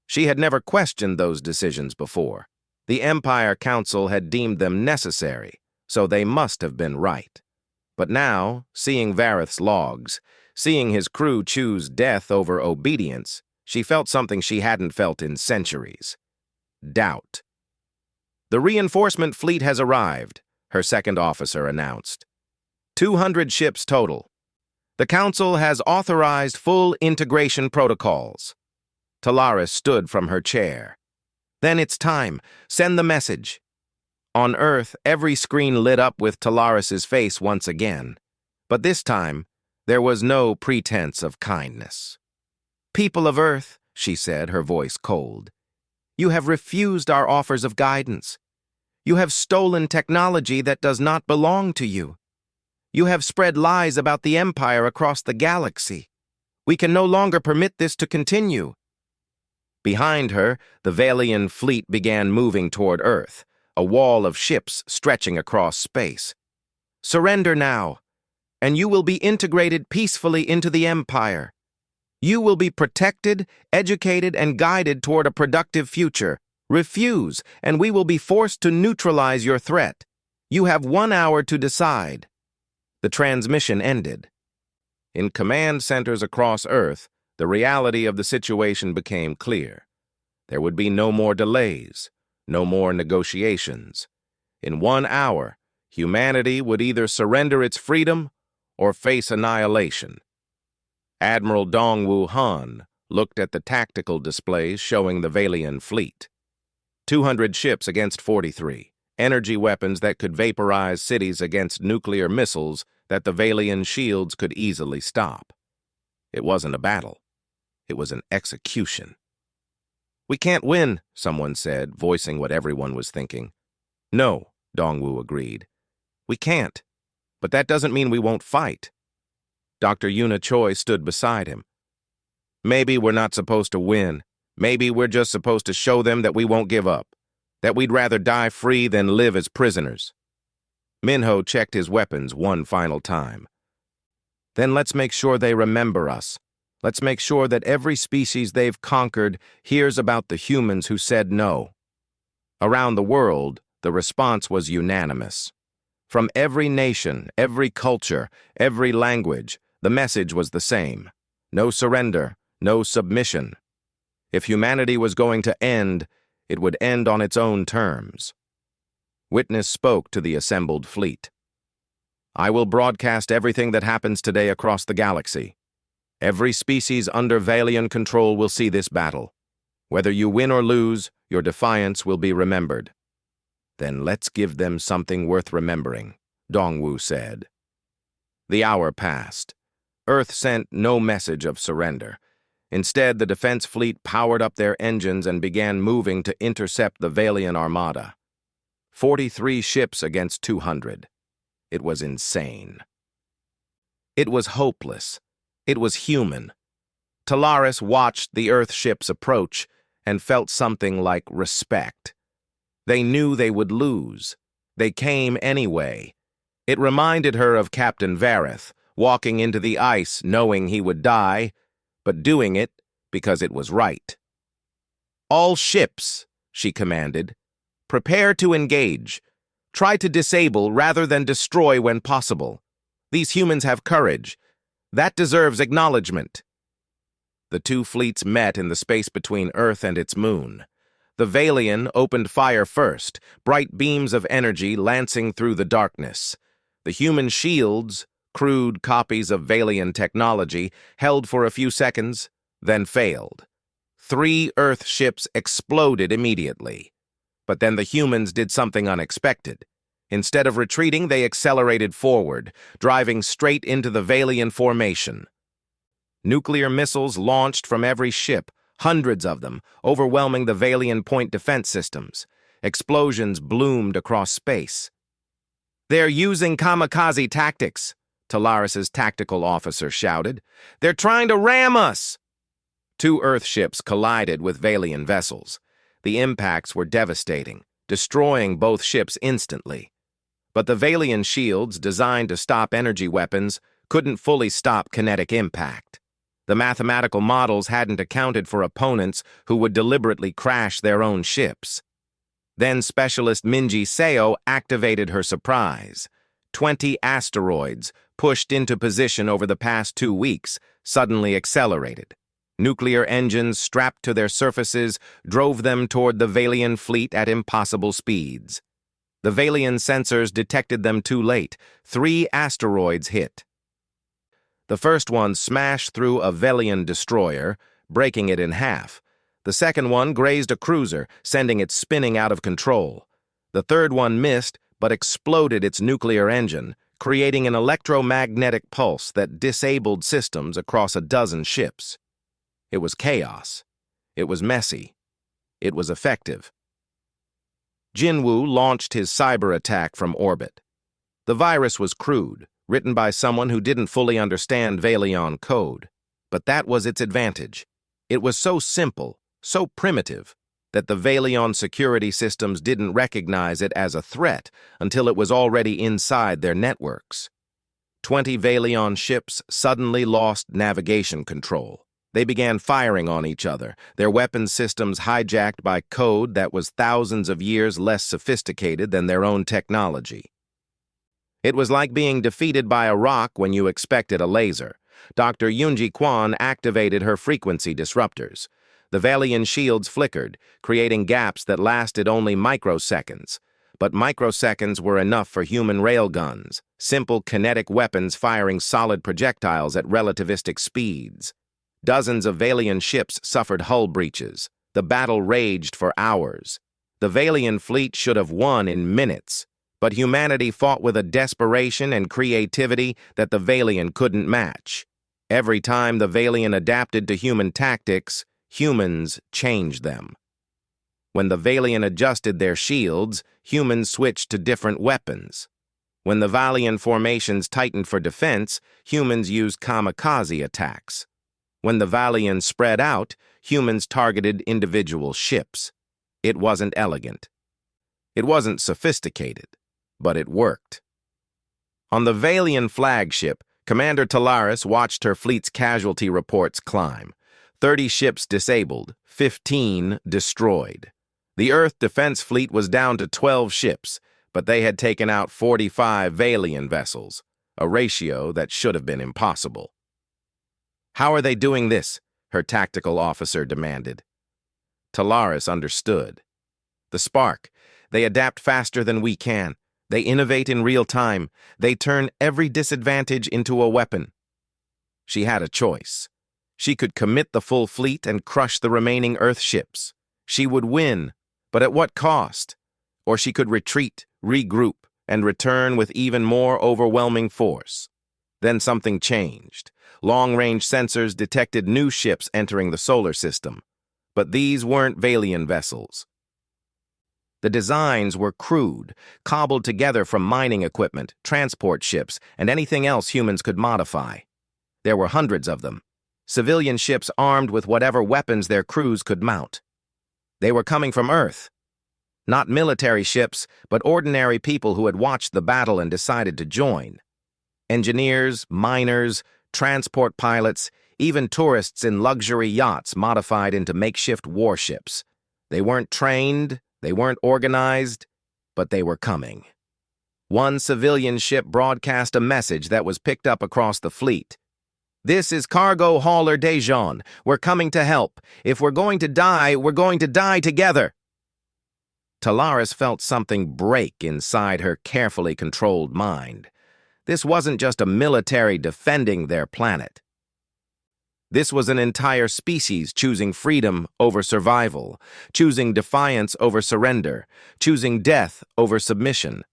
She had never questioned those decisions before. The Empire Council had deemed them necessary, so they must have been right. But now, seeing Vareth's logs, seeing his crew choose death over obedience, she felt something she hadn't felt in centuries. Doubt. "The reinforcement fleet has arrived," her second officer announced. 200 ships total. The Council has authorized full integration protocols. Talaris stood from her chair. "Then it's time. Send the message." On Earth, every screen lit up with Talaris's face once again. But this time, there was no pretense of kindness. "People of Earth," she said, her voice cold, "you have refused our offers of guidance. You have stolen technology that does not belong to you. You have spread lies about the Empire across the galaxy. We can no longer permit this to continue." Behind her, the Valian fleet began moving toward Earth, a wall of ships stretching across space. "Surrender now, and you will be integrated peacefully into the Empire. You will be protected, educated, and guided toward a productive future. Refuse, and we will be forced to neutralize your threat. You have 1 hour to decide." The transmission ended. In command centers across Earth, the reality of the situation became clear. There would be no more delays, no more negotiations. In 1 hour, humanity would either surrender its freedom or face annihilation. Admiral Dongwu Han looked at the tactical displays showing the Valian fleet. 200 ships against 43, energy weapons that could vaporize cities against nuclear missiles that the Valian shields could easily stop. It wasn't a battle. It was an execution. "We can't win," someone said, voicing what everyone was thinking. "No," Dongwu agreed. "We can't. But that doesn't mean we won't fight." Dr. Yuna Choi stood beside him. "Maybe we're not supposed to win. Maybe we're just supposed to show them that we won't give up, that we'd rather die free than live as prisoners." Minho checked his weapons one final time. Then let's make sure they remember us. Let's make sure that every species they've conquered hears about the humans who said no. Around the world, the response was unanimous. From every nation, every culture, every language, the message was the same. No surrender, no submission. If humanity was going to end, it would end on its own terms. Witness spoke to the assembled fleet. I will broadcast everything that happens today across the galaxy. Every species under Valian control will see this battle. Whether you win or lose, your defiance will be remembered. Then let's give them something worth remembering, Dongwu said. The hour passed. Earth sent no message of surrender. Instead, the defense fleet powered up their engines and began moving to intercept the Valian armada. 43 ships against 200. It was insane. It was hopeless. It was human. Talaris watched the Earth ships approach and felt something like respect. They knew they would lose. They came anyway. It reminded her of Captain Vareth, walking into the ice knowing he would die, but doing it because it was right. All ships, she commanded. Prepare to engage. Try to disable rather than destroy when possible. These humans have courage. That deserves acknowledgement. The two fleets met in the space between Earth and its moon. The Valian opened fire first, bright beams of energy lancing through the darkness. The human shields, crude copies of Valian technology, held for a few seconds, then failed. 3 Earth ships exploded immediately. But then the humans did something unexpected. Instead of retreating, they accelerated forward, driving straight into the Valian formation. Nuclear missiles launched from every ship, hundreds of them, overwhelming the Valian point defense systems. Explosions bloomed across space. They're using kamikaze tactics, Talaris's tactical officer shouted. They're trying to ram us! 2 Earth ships collided with Valian vessels. The impacts were devastating, destroying both ships instantly. But the Valian shields, designed to stop energy weapons, couldn't fully stop kinetic impact. The mathematical models hadn't accounted for opponents who would deliberately crash their own ships. Then Specialist Minji Seo activated her surprise. 20 asteroids, pushed into position over the past 2 weeks, suddenly accelerated. Nuclear engines strapped to their surfaces drove them toward the Valian fleet at impossible speeds. The Valian sensors detected them too late. 3 asteroids hit. The first one smashed through a Valian destroyer, breaking it in half. The second one grazed a cruiser, sending it spinning out of control. The third one missed, but exploded its nuclear engine, creating an electromagnetic pulse that disabled systems across a dozen ships. It was chaos. It was messy. It was effective. Jinwu launched his cyber attack from orbit. The virus was crude, written by someone who didn't fully understand Valian code. But that was its advantage. It was so simple, so primitive, that the Valian security systems didn't recognize it as a threat until it was already inside their networks. 20 Valian ships suddenly lost navigation control. They began firing on each other, their weapons systems hijacked by code that was thousands of years less sophisticated than their own technology. It was like being defeated by a rock when you expected a laser. Dr. Yunji Quan activated her frequency disruptors. The Valian shields flickered, creating gaps that lasted only microseconds. But microseconds were enough for human railguns, simple kinetic weapons firing solid projectiles at relativistic speeds. Dozens of Valian ships suffered hull breaches. The battle raged for hours. The Valian fleet should have won in minutes, but humanity fought with a desperation and creativity that the Valian couldn't match. Every time the Valian adapted to human tactics, humans changed them. When the Valian adjusted their shields, humans switched to different weapons. When the Valian formations tightened for defense, humans used kamikaze attacks. When the Valian spread out, humans targeted individual ships. It wasn't elegant. It wasn't sophisticated, but it worked. On the Valian flagship, Commander Talaris watched her fleet's casualty reports climb. 30 ships disabled, 15 destroyed. The Earth Defense Fleet was down to 12 ships, but they had taken out 45 Valian vessels, a ratio that should have been impossible. "How are they doing this?" her tactical officer demanded. Talaris understood. "The spark. They adapt faster than we can. They innovate in real time. They turn every disadvantage into a weapon." She had a choice. She could commit the full fleet and crush the remaining Earth ships. She would win, but at what cost? Or she could retreat, regroup, and return with even more overwhelming force. Then something changed. Long-range sensors detected new ships entering the solar system. But these weren't Valian vessels. The designs were crude, cobbled together from mining equipment, transport ships, and anything else humans could modify. There were hundreds of them. Civilian ships armed with whatever weapons their crews could mount. They were coming from Earth. Not military ships, but ordinary people who had watched the battle and decided to join. Engineers, miners, transport pilots, even tourists in luxury yachts modified into makeshift warships. They weren't trained, they weren't organized, but they were coming. One civilian ship broadcast a message that was picked up across the fleet. "This is cargo hauler Dejan. We're coming to help. If we're going to die, we're going to die together." Talaris felt something break inside her carefully controlled mind. This wasn't just a military defending their planet. This was an entire species choosing freedom over survival, choosing defiance over surrender, choosing death over submission.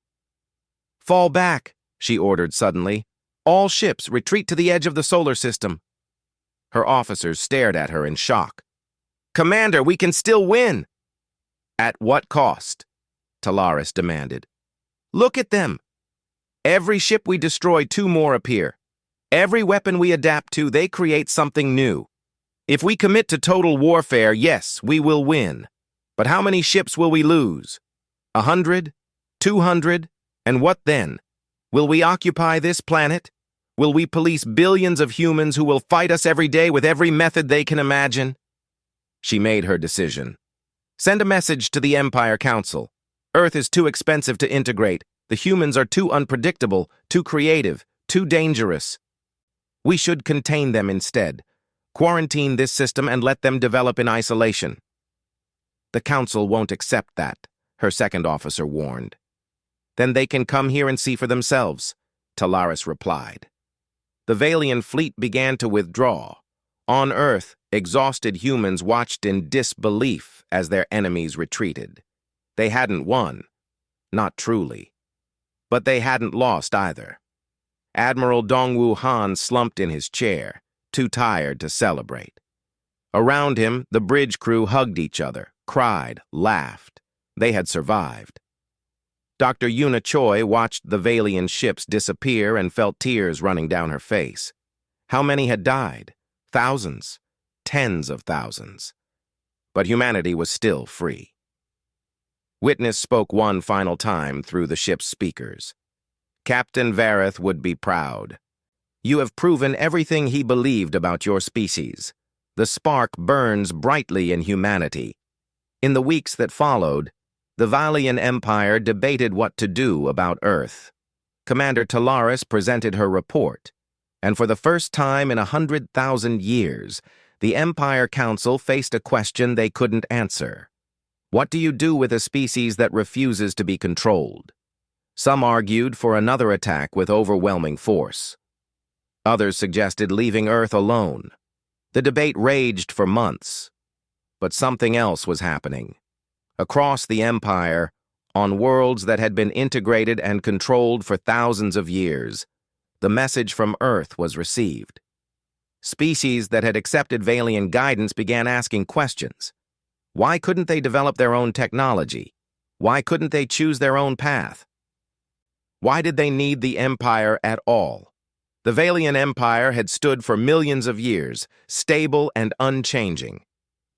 "Fall back," she ordered suddenly. "All ships retreat to the edge of the solar system." Her officers stared at her in shock. "Commander, we can still win." "At what cost?" Talaris demanded. "Look at them. Every ship we destroy, 2 more appear. Every weapon we adapt to, they create something new. If we commit to total warfare, yes, we will win. But how many ships will we lose? 100? 200? And what then? Will we occupy this planet? Will we police billions of humans who will fight us every day with every method they can imagine?" She made her decision. "Send a message to the Empire Council. Earth is too expensive to integrate. The humans are too unpredictable, too creative, too dangerous. We should contain them instead. Quarantine this system and let them develop in isolation." "The Council won't accept that," her second officer warned. "Then they can come here and see for themselves," Talaris replied. The Valian fleet began to withdraw. On Earth, exhausted humans watched in disbelief as their enemies retreated. They hadn't won. Not truly. But they hadn't lost either. Admiral Dongwu Han slumped in his chair, too tired to celebrate. Around him, the bridge crew hugged each other, cried, laughed. They had survived. Dr. Yuna Choi watched the Valian ships disappear and felt tears running down her face. How many had died? Thousands. Tens of thousands. But humanity was still free. Witness spoke one final time through the ship's speakers. "Captain Vareth would be proud. You have proven everything he believed about your species. The spark burns brightly in humanity." In the weeks that followed, the Valian Empire debated what to do about Earth. Commander Talaris presented her report, and for the first time in 100,000 years, the Empire Council faced a question they couldn't answer. What do you do with a species that refuses to be controlled? Some argued for another attack with overwhelming force. Others suggested leaving Earth alone. The debate raged for months. But something else was happening. Across the Empire, on worlds that had been integrated and controlled for thousands of years, the message from Earth was received. Species that had accepted Valian guidance began asking questions. Why couldn't they develop their own technology? Why couldn't they choose their own path? Why did they need the Empire at all? The Valian Empire had stood for millions of years, stable and unchanging.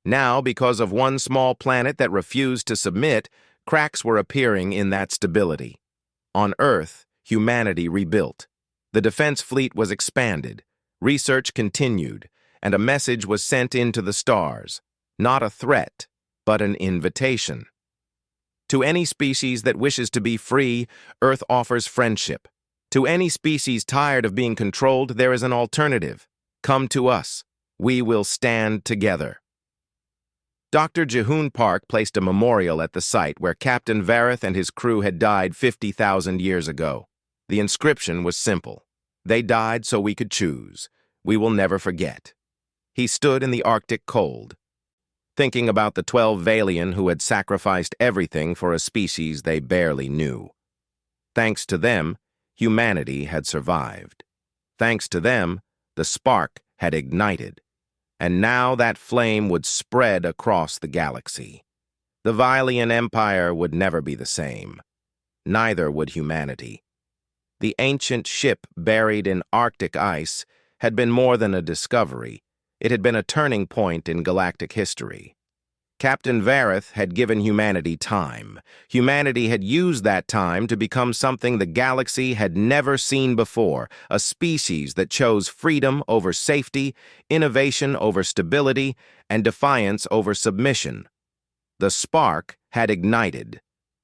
Now, because of one small planet that refused to submit, cracks were appearing in that stability. On Earth, humanity rebuilt. The defense fleet was expanded, research continued, and a message was sent into the stars. Not a threat, but an invitation. To any species that wishes to be free, Earth offers friendship. To any species tired of being controlled, there is an alternative. Come to us. We will stand together. Dr. Jehoon Park placed a memorial at the site where Captain Vareth and his crew had died 50,000 years ago. The inscription was simple. They died so we could choose. We will never forget. He stood in the Arctic cold, thinking about the 12 Valian who had sacrificed everything for a species they barely knew. Thanks to them, humanity had survived. Thanks to them, the spark had ignited. And now that flame would spread across the galaxy. The Valian Empire would never be the same. Neither would humanity. The ancient ship buried in Arctic ice had been more than a discovery. It had been a turning point in galactic history. Captain Vareth had given humanity time. Humanity had used that time to become something the galaxy had never seen before, a species that chose freedom over safety, innovation over stability, and defiance over submission. The spark had ignited,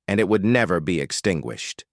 and it would never be extinguished.